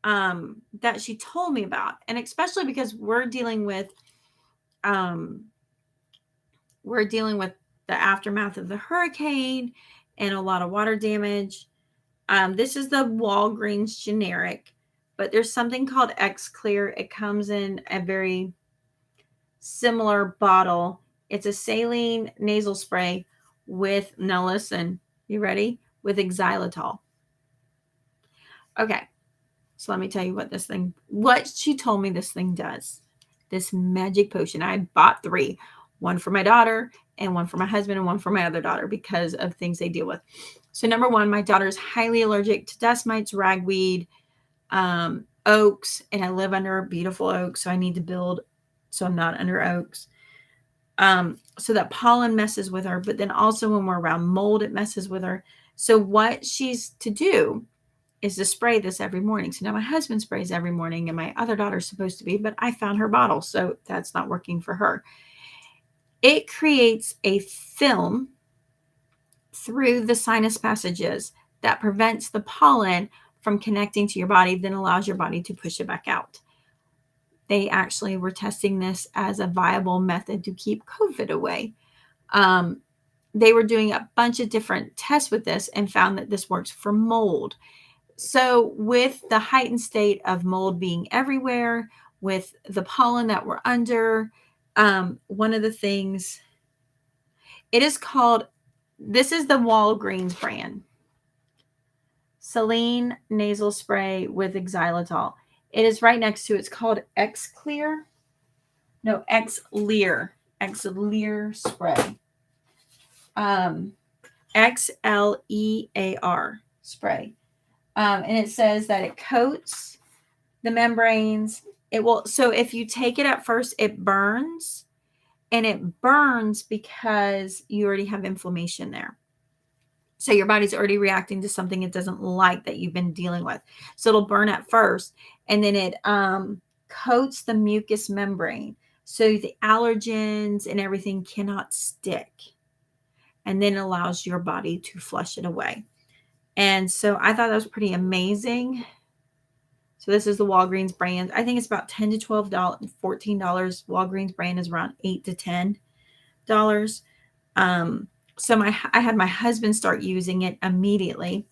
that she told me about, and especially because we're dealing with the aftermath of the hurricane and a lot of water damage. This is the Walgreens generic, but there's something called X Clear. It comes in a very similar bottle. It's a saline nasal spray with, now listen, you ready? With xylitol. Okay, so let me tell you what she told me this thing does. This magic potion. I bought 3, one for my daughter and one for my husband and one for my other daughter because of things they deal with. So number 1, my daughter is highly allergic to dust mites, ragweed, oaks, and I live under a beautiful oak, so I need to build so I'm not under oaks. So that pollen messes with her, but then also when we're around mold, it messes with her. So what she's to do is to spray this every morning. So now my husband sprays every morning, and my other daughter's supposed to be, but I found her bottle, so that's not working for her. It creates a film through the sinus passages that prevents the pollen from connecting to your body, then allows your body to push it back out. They actually were testing this as a viable method to keep COVID away. They were doing a bunch of different tests with this and found that this works for mold. So with the heightened state of mold being everywhere, with the pollen that we're under, one of the things, this is the Walgreens brand. Saline nasal spray with xylitol. It is right next to, it's called X Clear. No, X Lear. X Lear spray. XLEAR spray. And it says that it coats the membranes. So if you take it at first, it burns. And it burns because you already have inflammation there. So your body's already reacting to something it doesn't like that you've been dealing with. So it'll burn at first, and then it coats the mucous membrane. So the allergens and everything cannot stick. And then allows your body to flush it away. And so I thought that was pretty amazing. So this is the Walgreens brand. I think it's about $10 to $12, $14. Walgreens brand is around $8 to $10. So I had my husband start using it immediately.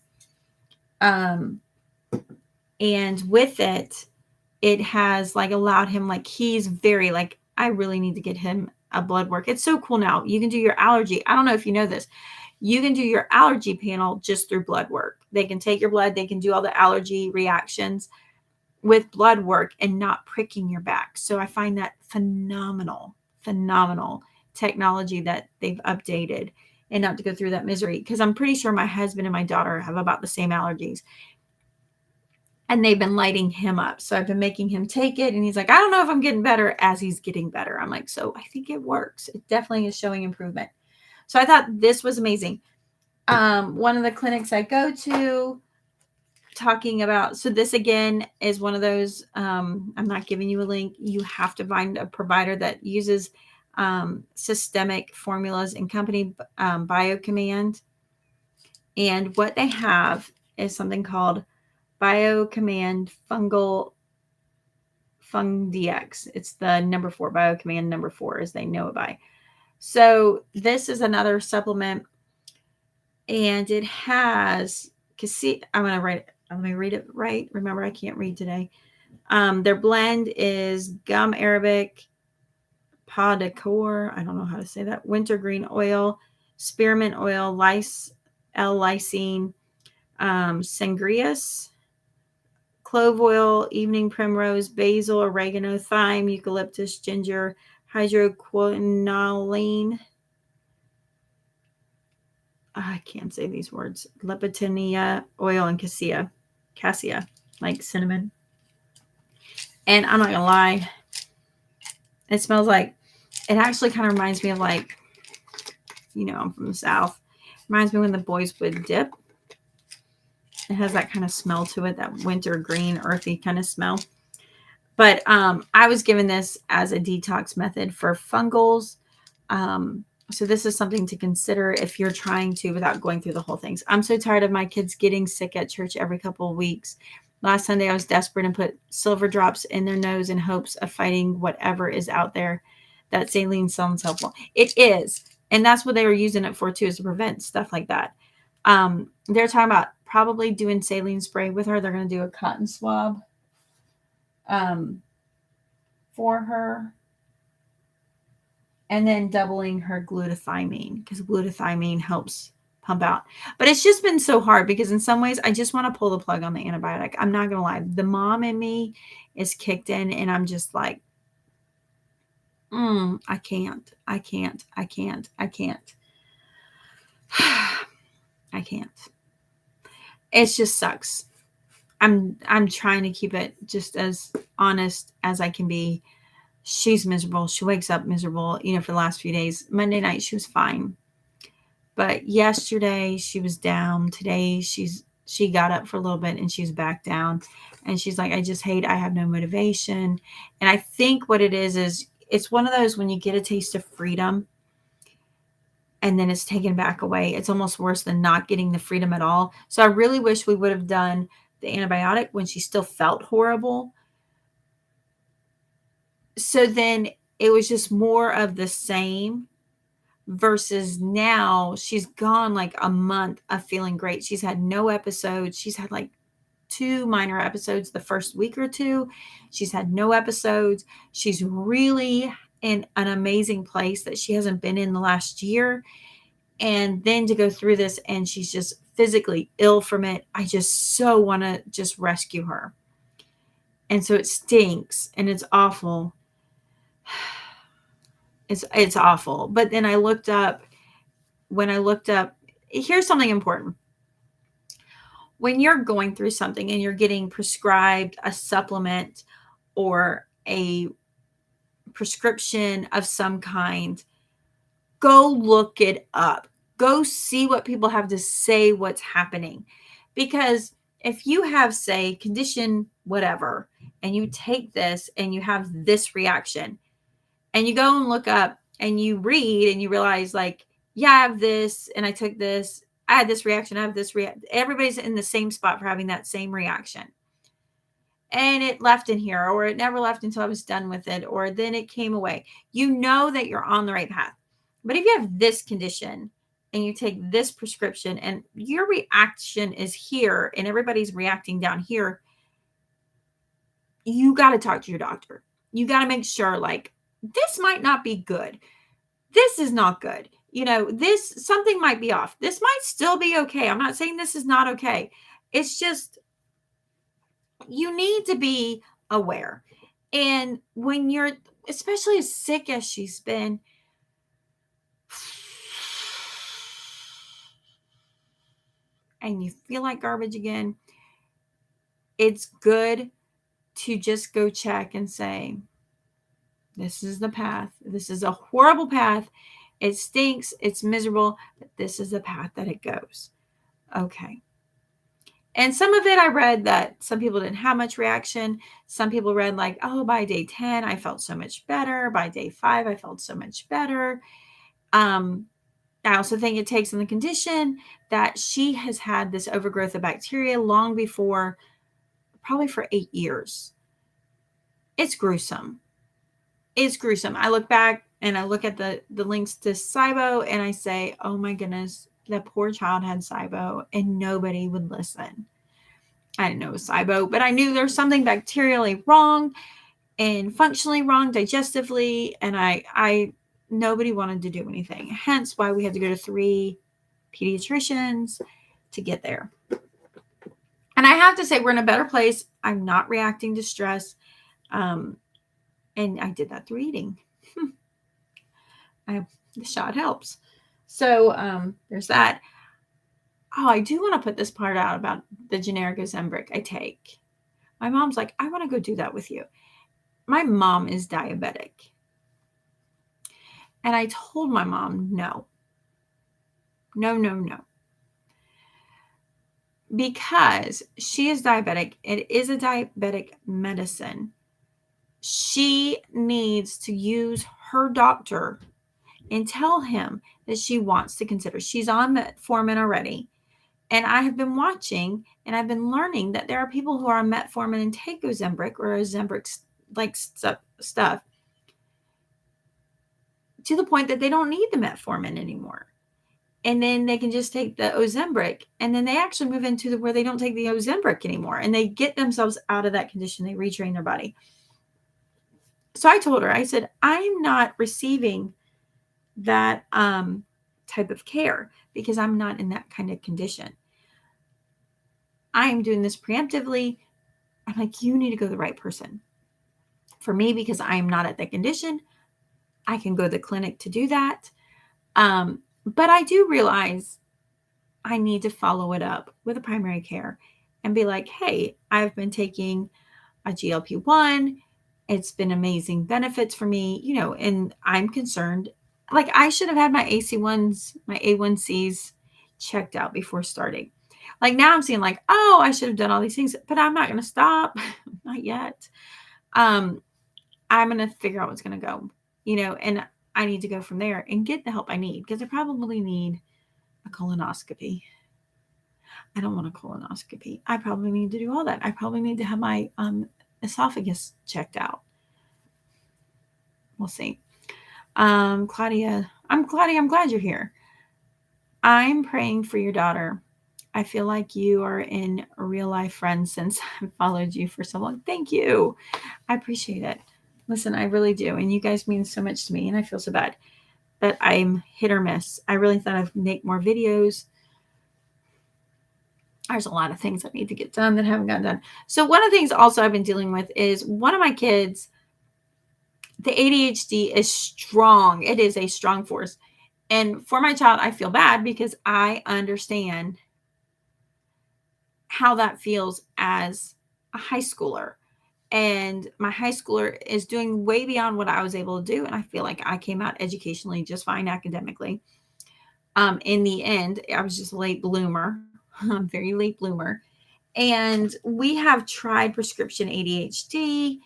And with it, it has like allowed him, like, he's very like, I really need to get him a blood work. It's so cool now. You can do your allergy. I don't know if you know this. You can do your allergy panel just through blood work. They can take your blood, they can do all the allergy reactions with blood work and not pricking your back. So I find that phenomenal technology that they've updated, and not to go through that misery, because I'm pretty sure my husband and my daughter have about the same allergies, and they've been lighting him up. So I've been making him take it, and he's like, I don't know if I'm getting better, as he's getting better. I'm like, so I think it works. It definitely is showing improvement. So I thought this was amazing. One of the clinics I go to, talking about, so this again is one of those, I'm not giving you a link. You have to find a provider that uses systemic formulas and company, Biocommand. And what they have is something called Biocommand FungDX. It's the number 4, Biocommand number 4, as they know it by. So this is another supplement, and it has, I'm going to write it. Let me read it right. Remember, I can't read today. Their blend is gum arabic, pas de coeur, I don't know how to say that, wintergreen oil, spearmint oil, L-lysine, sangrias, clove oil, evening primrose, basil, oregano, thyme, eucalyptus, ginger, hydroquinone. I can't say these words. Lepitinia oil and cassia, like cinnamon. And I'm not gonna lie, it smells like, it actually kind of reminds me of, like, I'm from the South. Reminds me when the boys would dip. It has that kind of smell to it, that winter green, earthy kind of smell. But I was given this as a detox method for fungals. So this is something to consider if you're trying to, without going through the whole things. I'm so tired of my kids getting sick at church every couple of weeks. Last Sunday, I was desperate and put silver drops in their nose in hopes of fighting whatever is out there. That saline sounds helpful. It is. And that's what they were using it for, too, is to prevent stuff like that. They're talking about probably doing saline spray with her. They're going to do a cotton swab for her. And then doubling her glutathione, because glutathione helps pump out. But it's just been so hard, because in some ways I just want to pull the plug on the antibiotic. I'm not going to lie. The mom in me is kicked in, and I'm just like, I can't. I can't. It just sucks. I'm trying to keep it just as honest as I can be. She's miserable. She wakes up miserable, for the last few days. Monday night, she was fine. But yesterday, she was down. Today, she got up for a little bit, and she's back down. And she's like, I have no motivation. And I think what it is it's one of those, when you get a taste of freedom and then it's taken back away, it's almost worse than not getting the freedom at all. So I really wish we would have done the antibiotic when she still felt horrible. So then it was just more of the same, versus now she's gone like a month of feeling great. She's had no episodes. She's had like 2 minor episodes the first week or 2. She's had no episodes. She's really in an amazing place that she hasn't been in the last year. And then to go through this, and she's just physically ill from it. I just so want to just rescue her. And so it stinks, and it's awful. It's awful. But then when I looked up, here's something important. When you're going through something and you're getting prescribed a supplement or a prescription of some kind, go look it up. Go see what people have to say, what's happening. Because if you have, say, condition whatever, and you take this and you have this reaction, and you go and look up and you read and you realize, like, yeah, I have this and I took this, I had this reaction. I have this reaction. Everybody's in the same spot for having that same reaction. And it left in here, or it never left until I was done with it, or then it came away. You know that you're on the right path. But if you have this condition and you take this prescription and your reaction is here and everybody's reacting down here, you got to talk to your doctor. You got to make sure, like, this might not be good. This is not good. This, something might be off. This might still be okay. I'm not saying this is not okay. It's just, you need to be aware. And when you're, especially as sick as she's been, and you feel like garbage again, it's good to just go check and say, this is the path. This is a horrible path. It stinks. It's miserable. But this is the path that it goes. Okay. And some of it I read that some people didn't have much reaction. Some people read like, oh, by day 10, I felt so much better. By day 5, I felt so much better. I also think it takes in the condition that she has had this overgrowth of bacteria long before, probably for 8 years. It's gruesome. It's gruesome. I look back and I look at the links to SIBO and I say, oh my goodness, that poor child had SIBO and nobody would listen. I didn't know it was SIBO, but I knew there was something bacterially wrong and functionally wrong digestively. And I nobody wanted to do anything. Hence why we had to go to 3 pediatricians to get there. And I have to say, we're in a better place. I'm not reacting to stress. And I did that through eating. The shot helps. So there's that. Oh, I do want to put this part out about the generic Ozempic I take. My mom's like, I want to go do that with you. My mom is diabetic. And I told my mom, no. Because she is diabetic. It is a diabetic medicine. She needs to use her doctor and tell him that she wants to consider. She's on metformin already. And I have been watching and I've been learning that there are people who are on metformin and take Ozempic or Ozempic like stuff to the point that they don't need the metformin anymore. And then they can just take the Ozempic, and then they actually move into where they don't take the Ozempic anymore, and they get themselves out of that condition. They retrain their body. So I told her, I said, I'm not receiving that type of care because I'm not in that kind of condition. I am doing this preemptively. I'm like, you need to go to the right person. For me, because I am not at that condition, I can go to the clinic to do that. But I do realize I need to follow it up with a primary care and be like, hey, I've been taking a GLP-1. It's been amazing benefits for me, and I'm concerned. Like, I should have had my AC1s, my A1Cs checked out before starting. Like, now I'm seeing like, oh, I should have done all these things, but I'm not going to stop. Not yet. I'm going to figure out what's going to go, and I need to go from there and get the help I need, because I probably need a colonoscopy. I don't want a colonoscopy. I probably need to do all that. I probably need to have my esophagus checked out. We'll see. Claudia, I'm glad you're here. I'm praying for your daughter. I feel like you are in a real life friend since I've followed you for so long. Thank you. I appreciate it. Listen, I really do. And you guys mean so much to me, and I feel so bad. But I'm hit or miss. I really thought I'd make more videos. There's a lot of things that need to get done that haven't gotten done. So one of the things also I've been dealing with is one of my kids, the ADHD is strong. It is a strong force. And for my child, I feel bad because I understand how that feels as a high schooler. And my high schooler is doing way beyond what I was able to do. And I feel like I came out educationally just fine academically. In the end, I was just a late bloomer. I'm very late bloomer. And we have tried prescription ADHD.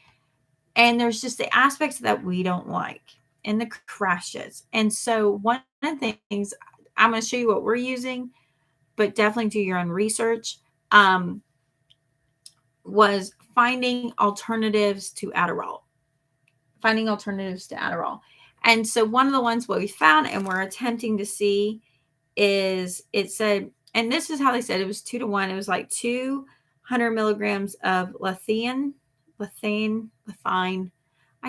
And there's just the aspects that we don't like and the crashes. And so one of the things, I'm going to show you what we're using. but definitely do your own research, was finding alternatives to Adderall. And so one of the ones what we found and we're attempting to see is, it said, and this is how they said it was 2-to-1. It was like 200 milligrams of lethine. I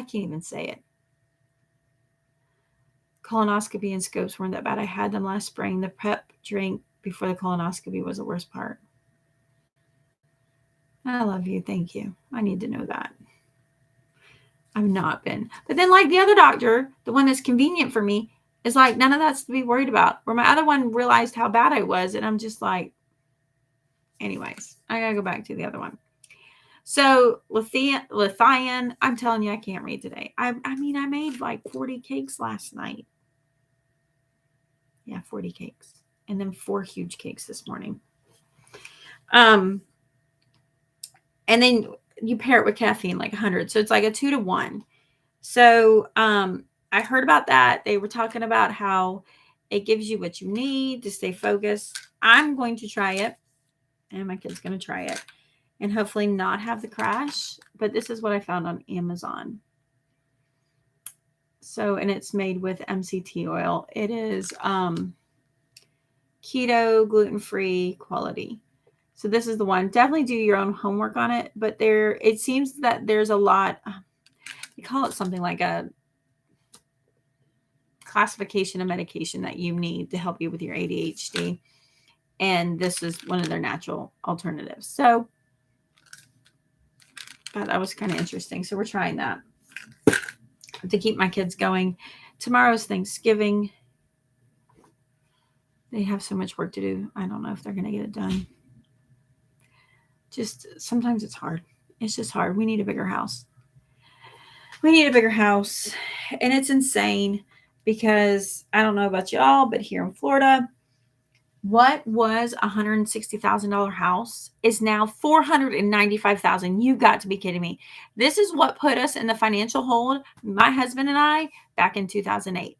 can't even say it. Colonoscopy and scopes weren't that bad. I had them last spring. The prep drink before the colonoscopy was the worst part. I love you. Thank you. I need to know that. I've not been. But then, like, the other doctor, the one that's convenient for me, is like, none of that's to be worried about. Where my other one realized how bad I was. And I'm just like, anyways, I got to go back to the other one. So lithium, I'm telling you, I can't read today. I mean, I made like 40 cakes last night. Yeah, 40 cakes. And then 4 huge cakes this morning. And then you pair it with caffeine, like 100. So it's like a 2-to-1. So I heard about that. They were talking about how it gives you what you need to stay focused. I'm going to try it. And my kid's going to try it. And hopefully not have the crash. But this is what I found on Amazon. So, and it's made with MCT oil. It is keto, gluten-free quality. So this is the one. Definitely do your own homework on it. But it seems that there's a lot, they call it something like a classification of medication that you need to help you with your ADHD. And this is one of their natural alternatives. So that was kind of interesting. So we're trying that to keep my kids going. Tomorrow's Thanksgiving. They have so much work to do. I don't know if they're going to get it done. Just sometimes it's hard. It's just hard. We need a bigger house. And it's insane because I don't know about y'all, but here in Florida, what was a $160,000 house is now $495,000. You got to be kidding me. This is what put us in the financial hold, my husband and I, back in 2008.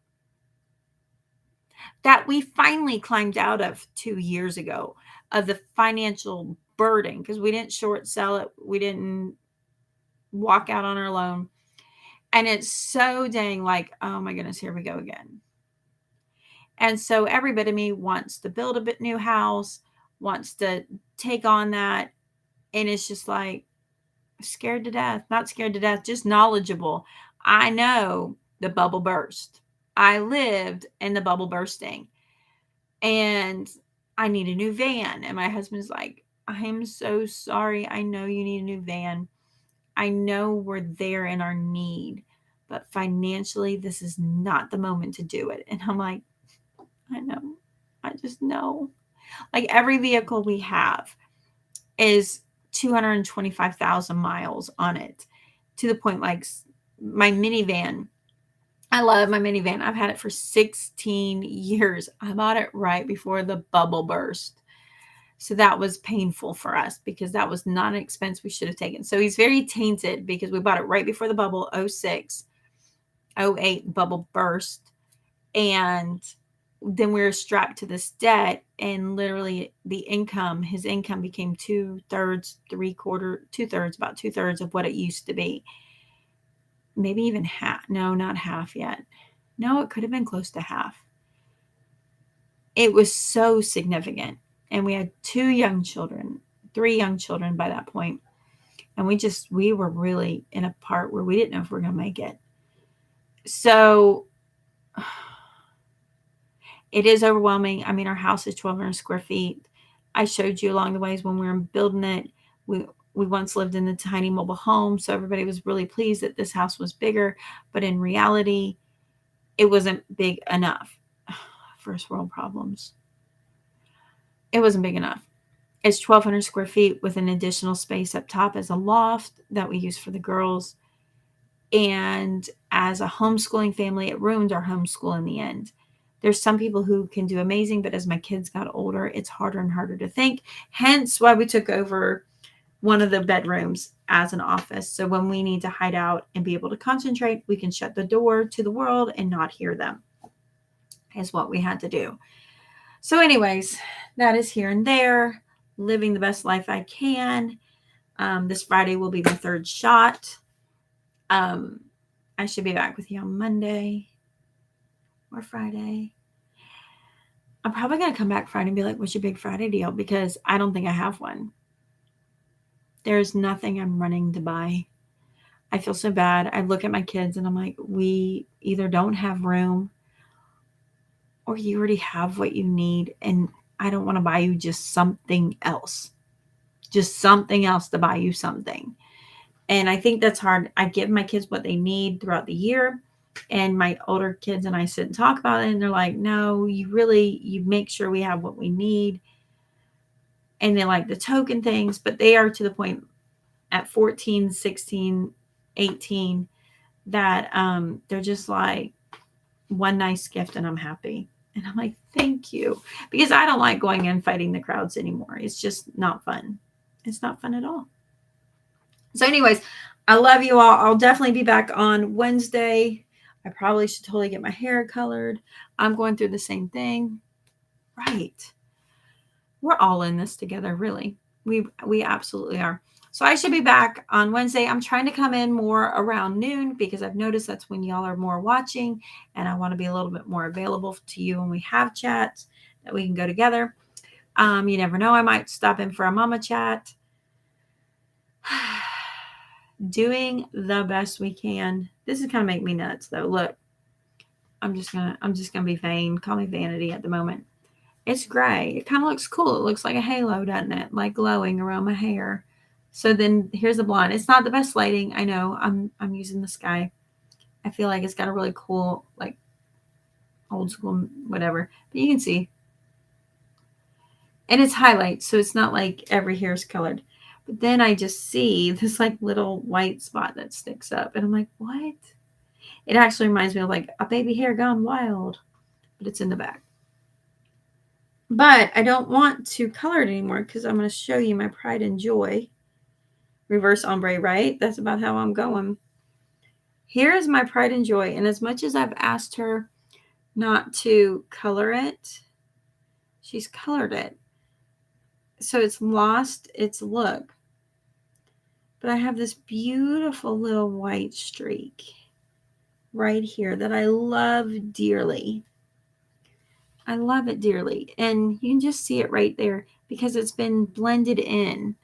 That we finally climbed out of 2 years ago, of the financial burden, because we didn't short sell it. We didn't walk out on our loan. And it's so dang like, oh my goodness, here we go again. And so every bit of me wants to build a new house, wants to take on that. And it's just like, scared to death, not scared to death, just knowledgeable. I know the bubble burst. I lived in the bubble bursting. And I need a new van. And my husband's like, I am so sorry. I know you need a new van. I know we're there in our need. But financially, this is not the moment to do it. And I'm like, I know. I just know. Like every vehicle we have is 225,000 miles on it, to the point like my minivan. I love my minivan. I've had it for 16 years. I bought it right before the bubble burst. So that was painful for us because that was not an expense we should have taken. So he's very tainted because we bought it right before the bubble, 06, 08 bubble burst. And then we were strapped to this debt, and literally his income became about 2/3 of what it used to be. Maybe even half. No, not half yet. No, it could have been close to half. It was so significant. And we had 3 young children by that point. And we were really in a part where we didn't know if we were going to make it. So it is overwhelming. I mean, our house is 1,200 square feet. I showed you along the ways when we were building it. We once lived in a tiny mobile home, so everybody was really pleased that this house was bigger. But in reality, it wasn't big enough. First world problems. It wasn't big enough. It's 1,200 square feet with an additional space up top as a loft that we use for the girls. And as a homeschooling family, it ruined our homeschool in the end. There's some people who can do amazing, but as my kids got older, it's harder and harder to think. Hence why we took over one of the bedrooms as an office. So when we need to hide out and be able to concentrate, we can shut the door to the world and not hear them, is what we had to do. So anyways, that is here and there, living the best life I can. This Friday will be my 3rd shot. I should be back with you on Monday or Friday. I'm probably going to come back Friday and be like, what's your big Friday deal? Because I don't think I have one. There's nothing I'm running to buy. I feel so bad. I look at my kids and I'm like, we either don't have room or you already have what you need. And I don't want to buy you just something else. Just something else to buy you something. And I think that's hard. I give my kids what they need throughout the year. And my older kids and I sit and talk about it. And they're like, no, you make sure we have what we need. And they like the token things, but they are to the point at 14, 16, 18 that they're just like, one nice gift and I'm happy. And I'm like, thank you. Because I don't like going and fighting the crowds anymore. It's just not fun. It's not fun at all. So anyways, I love you all. I'll definitely be back on Wednesday. I probably should totally get my hair colored. I'm going through the same thing. Right. We're all in this together, really. We absolutely are. So I should be back on Wednesday. I'm trying to come in more around noon because I've noticed that's when y'all are more watching, and I want to be a little bit more available to you when we have chats that we can go together. You never know. I might stop in for a mama chat. Doing the best we can. This is kind of make me nuts though. Look, I'm just gonna be vain. Call me vanity at the moment. It's gray. It kind of looks cool. It looks like a halo, doesn't it? Like glowing around my hair. So then here's the blonde. It's not the best lighting. I know. I'm using the sky. I feel like it's got a really cool, like old school, whatever. But you can see. And it's highlights, so it's not like every hair is colored. But then I just see this like little white spot that sticks up. And I'm like, what? It actually reminds me of like a baby hair gone wild. But it's in the back. But I don't want to color it anymore because I'm going to show you my pride and joy. Reverse ombre, right? That's about how I'm going. Here is my pride and joy. And as much as I've asked her not to color it, she's colored it. So it's lost its look. But I have this beautiful little white streak right here that I love dearly. I love it dearly. And you can just see it right there because it's been blended in.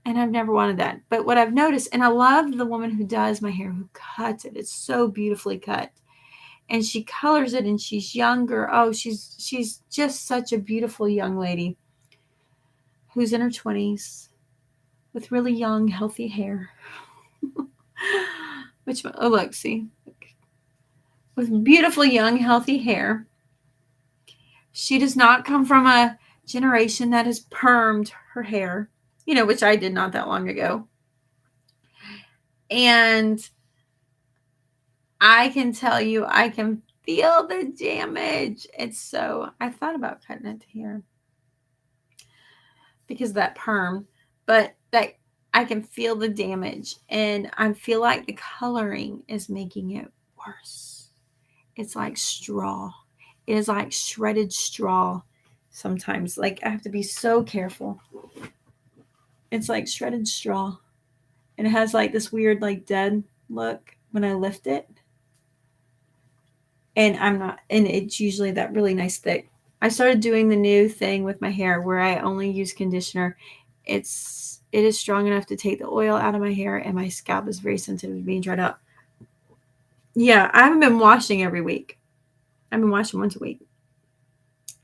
And I've never wanted that. But what I've noticed, and I love the woman who does my hair, who cuts it. It's so beautifully cut. And she colors it and she's younger. Oh, she's just such a beautiful young lady who's in her 20s with really young, healthy hair. Oh, look, see. With beautiful, young, healthy hair. She does not come from a generation that has permed her hair, which I did not that long ago. And I can tell you, I can feel the damage. I thought about cutting it here because of that perm, but that I can feel the damage and I feel like the coloring is making it worse. It's like straw. It is like shredded straw sometimes. Like I have to be so careful. It's like shredded straw. And it has like this weird like dead look when I lift it. And it's usually that really nice thick. I started doing the new thing with my hair where I only use conditioner. It is strong enough to take the oil out of my hair and my scalp is very sensitive to being dried out. Yeah, I haven't been washing every week. I've been washing once a week.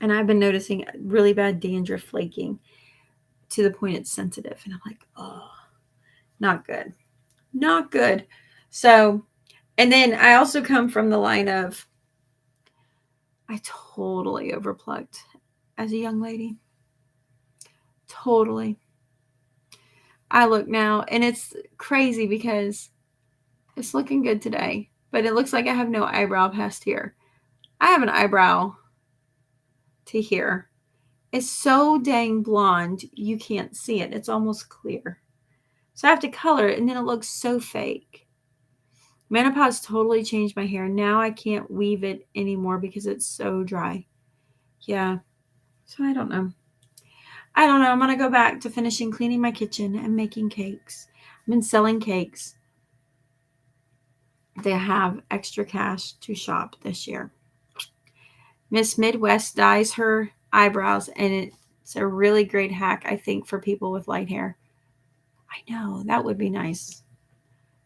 And I've been noticing really bad dandruff flaking to the point it's sensitive. And I'm like, oh, not good. Not good. So, and then I also come from the line of, I totally overplucked as a young lady. Totally. I look now and it's crazy because it's looking good today, but it looks like I have no eyebrow past here. I have an eyebrow to here. It's so dang blonde, you can't see it. It's almost clear. So I have to color it and then it looks so fake. Menopause totally changed my hair. Now I can't weave it anymore because it's so dry. Yeah. So I don't know. I'm going to go back to finishing cleaning my kitchen and making cakes. I've been selling cakes. They have extra cash to shop this year. Miss Midwest dyes her eyebrows, and it's a really great hack, I think, for people with light hair. I know, that would be nice.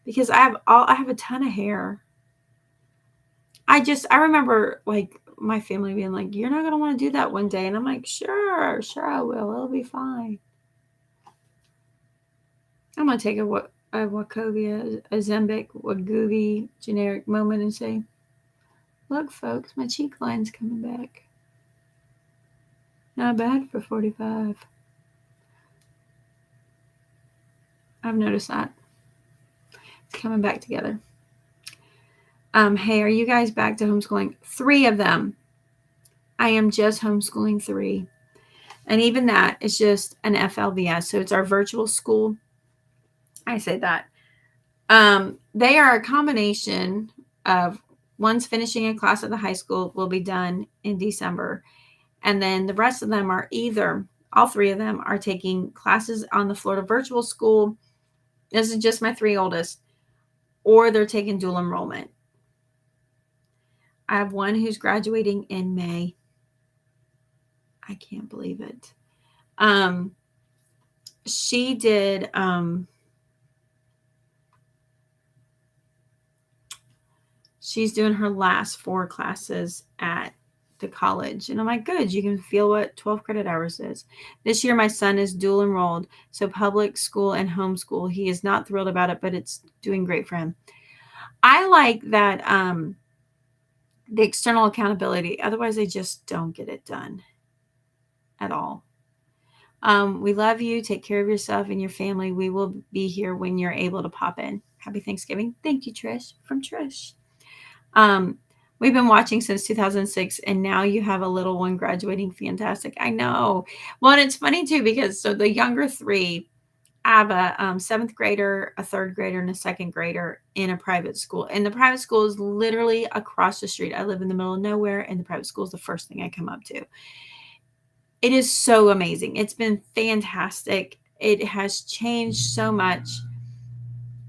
Because I have a ton of hair. I remember like my family being like, "You're not going to want to do that one day." And I'm like, "Sure I will. It'll be fine." I'm going to take a Wachovia, Ozempic, Wegovy generic moment and say, "Look, folks, my cheek line's coming back. Not bad for 45." I've noticed that. It's coming back together. Hey, are you guys back to homeschooling? 3 of them. I am just homeschooling 3. And even that is just an FLVS. So it's our virtual school. I say that. They are a combination of one's finishing a class at the high school, will be done in December. And then the rest of them are either, all 3 of them are taking classes on the Florida virtual school. This is just my 3 oldest. Or they're taking dual enrollment. I have one who's graduating in May. I can't believe it. She did, she's doing her last 4 classes at the college. And I'm like, good, you can feel what 12 credit hours is. This year, my son is dual enrolled. So public school and homeschool. He is not thrilled about it, but it's doing great for him. I like that, the external accountability. Otherwise, they just don't get it done at all. We love you. Take care of yourself and your family. We will be here when you're able to pop in. Happy Thanksgiving. Thank you, Trish, from Trish. We've been watching since 2006, and now you have a little one graduating. Fantastic. I know. Well, and it's funny too, because so the younger 3, I have a 7th grader, a 3rd grader, and a 2nd grader in a private school. And the private school is literally across the street. I live in the middle of nowhere, and the private school is the first thing I come up to. It is so amazing. It's been fantastic. It has changed so much.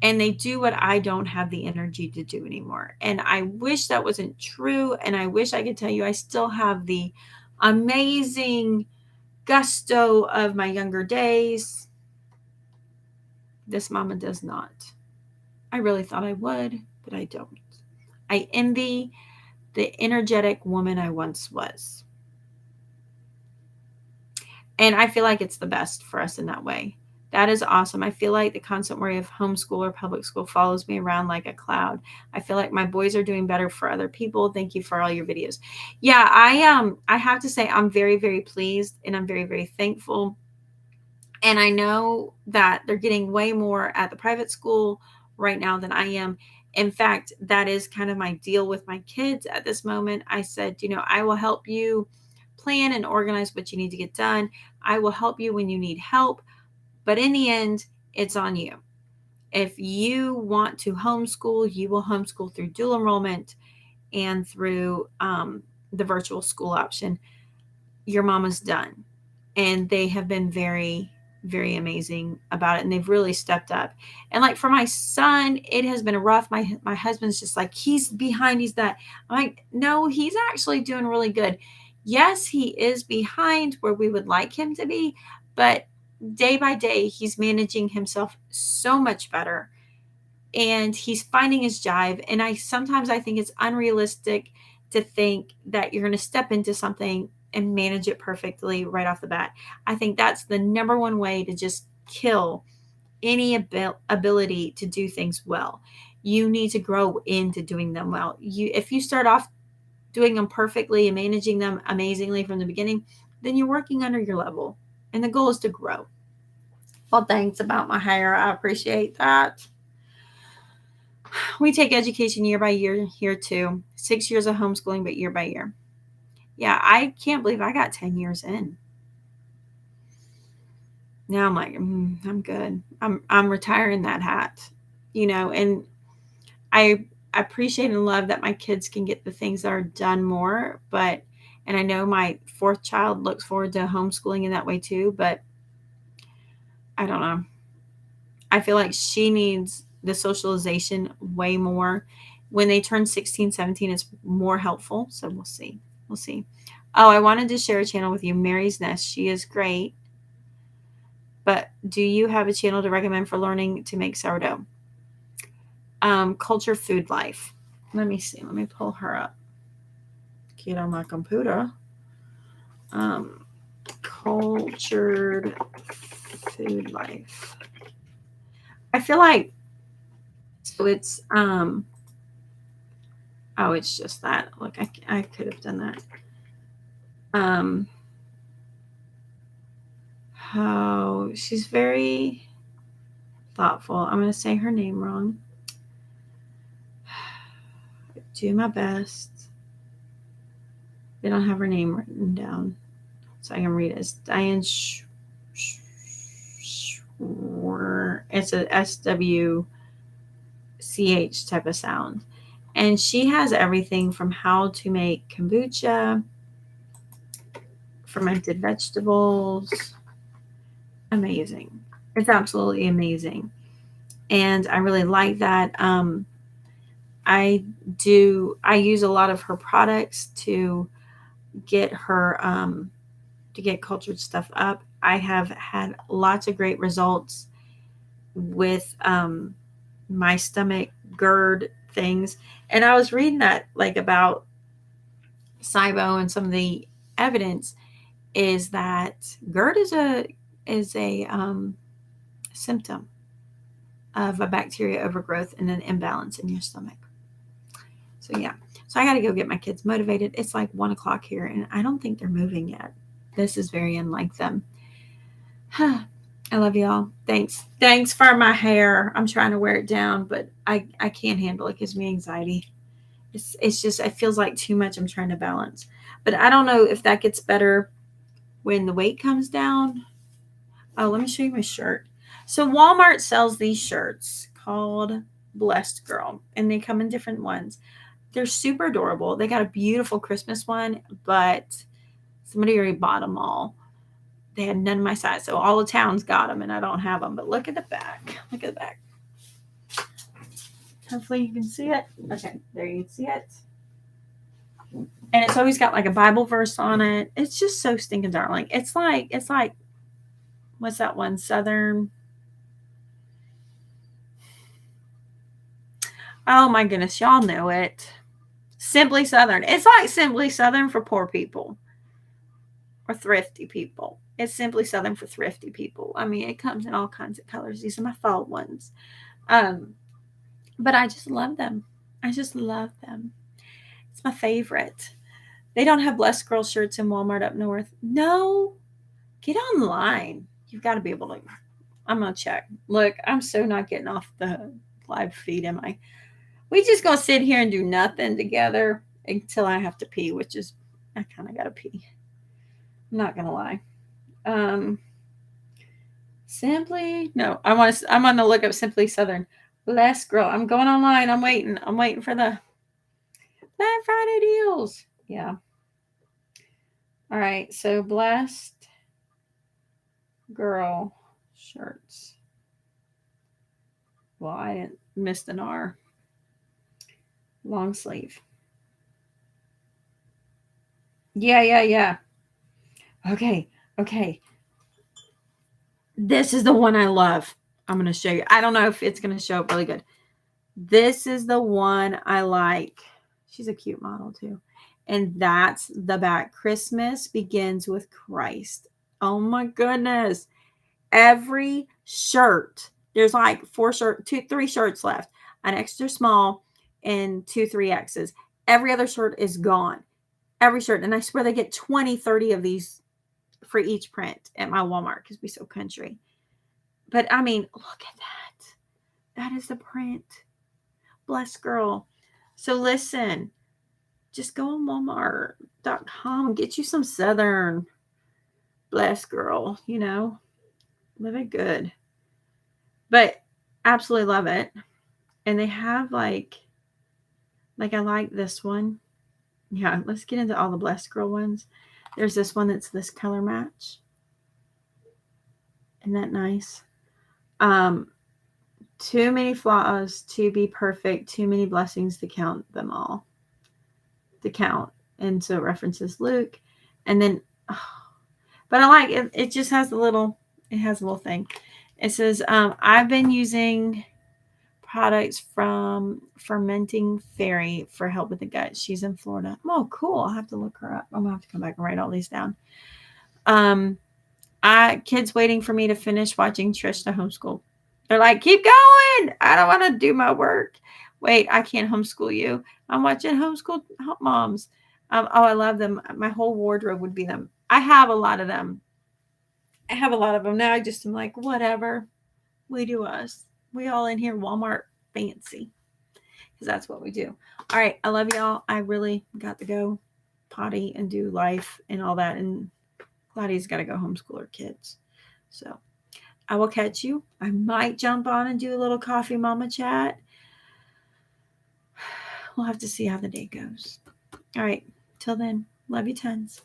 And they do what I don't have the energy to do anymore. And I wish that wasn't true. And I wish I could tell you I still have the amazing gusto of my younger days. This mama does not. I really thought I would, but I don't. I envy the energetic woman I once was. And I feel like it's the best for us in that way. That is awesome. I feel like the constant worry of homeschool or public school follows me around like a cloud. I feel like my boys are doing better for other people. Thank you for all your videos. Yeah, I have to say I'm very, very pleased, and I'm very, very thankful. And I know that they're getting way more at the private school right now than I am. In fact, that is kind of my deal with my kids at this moment. I said, I will help you plan and organize what you need to get done. I will help you when you need help. But in the end, it's on you. If you want to homeschool, you will homeschool through dual enrollment and through the virtual school option. Your mama's done. And they have been very, very amazing about it. And they've really stepped up. And like for my son, it has been rough. My husband's just like, he's behind, he's that. I'm like, no, he's actually doing really good. Yes, he is behind where we would like him to be, but day by day, he's managing himself so much better, and he's finding his jive. And sometimes I think it's unrealistic to think that you're going to step into something and manage it perfectly right off the bat. I think that's the number one way to just kill any ability to do things well. You need to grow into doing them well. If you start off doing them perfectly and managing them amazingly from the beginning, then you're working under your level. And the goal is to grow. Well, thanks about my hair. I appreciate that. We take education year by year here too. 6 years of homeschooling, but year by year. Yeah, I can't believe I got 10 years in. Now I'm like, I'm good. I'm retiring that hat, and I appreciate and love that my kids can get the things that are done more, but And I know my 4th child looks forward to homeschooling in that way too, but I don't know. I feel like she needs the socialization way more. When they turn 16, 17, it's more helpful. So we'll see. We'll see. Oh, I wanted to share a channel with you, Mary's Nest. She is great. But do you have a channel to recommend for learning to make sourdough? Culture Food Life. Let me see. Let me pull her up. Get on my computer. Cultured Food Life. I feel like so it's oh, it's just that. Look, I could have done that. Oh, she's very thoughtful. I'm going to say her name wrong. Do my best. They don't have her name written down, so I can read it. It's Diane it's a SWCH type of sound. And she has everything from how to make kombucha, fermented vegetables. Amazing. It's absolutely amazing. And I really like that. I use a lot of her products to get her to get cultured stuff up. I have had lots of great results with my stomach GERD things. And I was reading that like about SIBO, and some of the evidence is that GERD is a symptom of a bacteria overgrowth and an imbalance in your stomach. So yeah, so I got to go get my kids motivated. It's like 1:00 here, and I don't think they're moving yet. This is very unlike them. I love y'all. Thanks for my hair. I'm trying to wear it down, but I can't handle it. It gives me anxiety. It's just, it feels like too much. I'm trying to balance, but I don't know if that gets better when the weight comes down. Oh, let me show you my shirt. So Walmart sells these shirts called Blessed Girl, and they come in different ones. They're super adorable. They got a beautiful Christmas one, but somebody already bought them all. They had none of my size, so all the towns got them, and I don't have them. But look at the back. Look at the back. Hopefully you can see it. Okay, there you can see it. And it's always got like a Bible verse on it. It's just so stinking darling. It's like what's that one? Southern. Oh my goodness, y'all know it. Simply Southern. It's like Simply Southern for poor people or thrifty people. It's Simply Southern for thrifty people. I mean, it comes in all kinds of colors. These are my fall ones. But I just love them. I just love them. It's my favorite. They don't have Blessed Girl shirts in Walmart up north. No. Get online. You've got to be able to. I'm going to check. Look, I'm so not getting off the live feed, am I? We just going to sit here and do nothing together until I have to pee, which is, I kind of got to pee. I'm not going to lie. Simply, no, I'm on the look up Simply Southern. Blessed Girl. I'm going online. I'm waiting for the Black Friday deals. Yeah. All right. So Blessed Girl shirts. Well, I didn't miss an R. Long sleeve. Yeah. Okay. This is the one I love. I'm going to show you. I don't know if it's going to show up really good. This is the one I like. She's a cute model too. And that's the back. Christmas begins with Christ. Oh my goodness. Every shirt, there's like 3 shirts left. An extra small and 2 3Xs. Every other shirt is gone. Every shirt. And I swear they get 20, 30 of these for each print at my Walmart because we're so country. But I mean, look at that. That is the print. Blessed Girl. So listen, just go on Walmart.com and get you some Southern Blessed Girl, live it good. But absolutely love it. And they have like I like this one. Yeah, let's get into all the Blessed Girl ones. There's this one that's this color match. Isn't that nice? Too many flaws to be perfect, too many blessings to count them all. To count. And so it references Luke. And then, but I like it. It just has a little thing. It says, I've been using products from Fermenting Fairy for help with the gut. She's in Florida. Oh, cool. I'll have to look her up. I'm going to have to come back and write all these down. Kids waiting for me to finish watching Trish to homeschool. They're like, keep going. I don't want to do my work. Wait, I can't homeschool you. I'm watching homeschool moms. I love them. My whole wardrobe would be them. I have a lot of them. Now I just am like, whatever. We do us. We all in here Walmart fancy. Because that's what we do. All right. I love y'all. I really got to go potty and do life and all that. And Claudia's got to go homeschool her kids. So I will catch you. I might jump on and do a little coffee mama chat. We'll have to see how the day goes. All right. Till then, love you tons.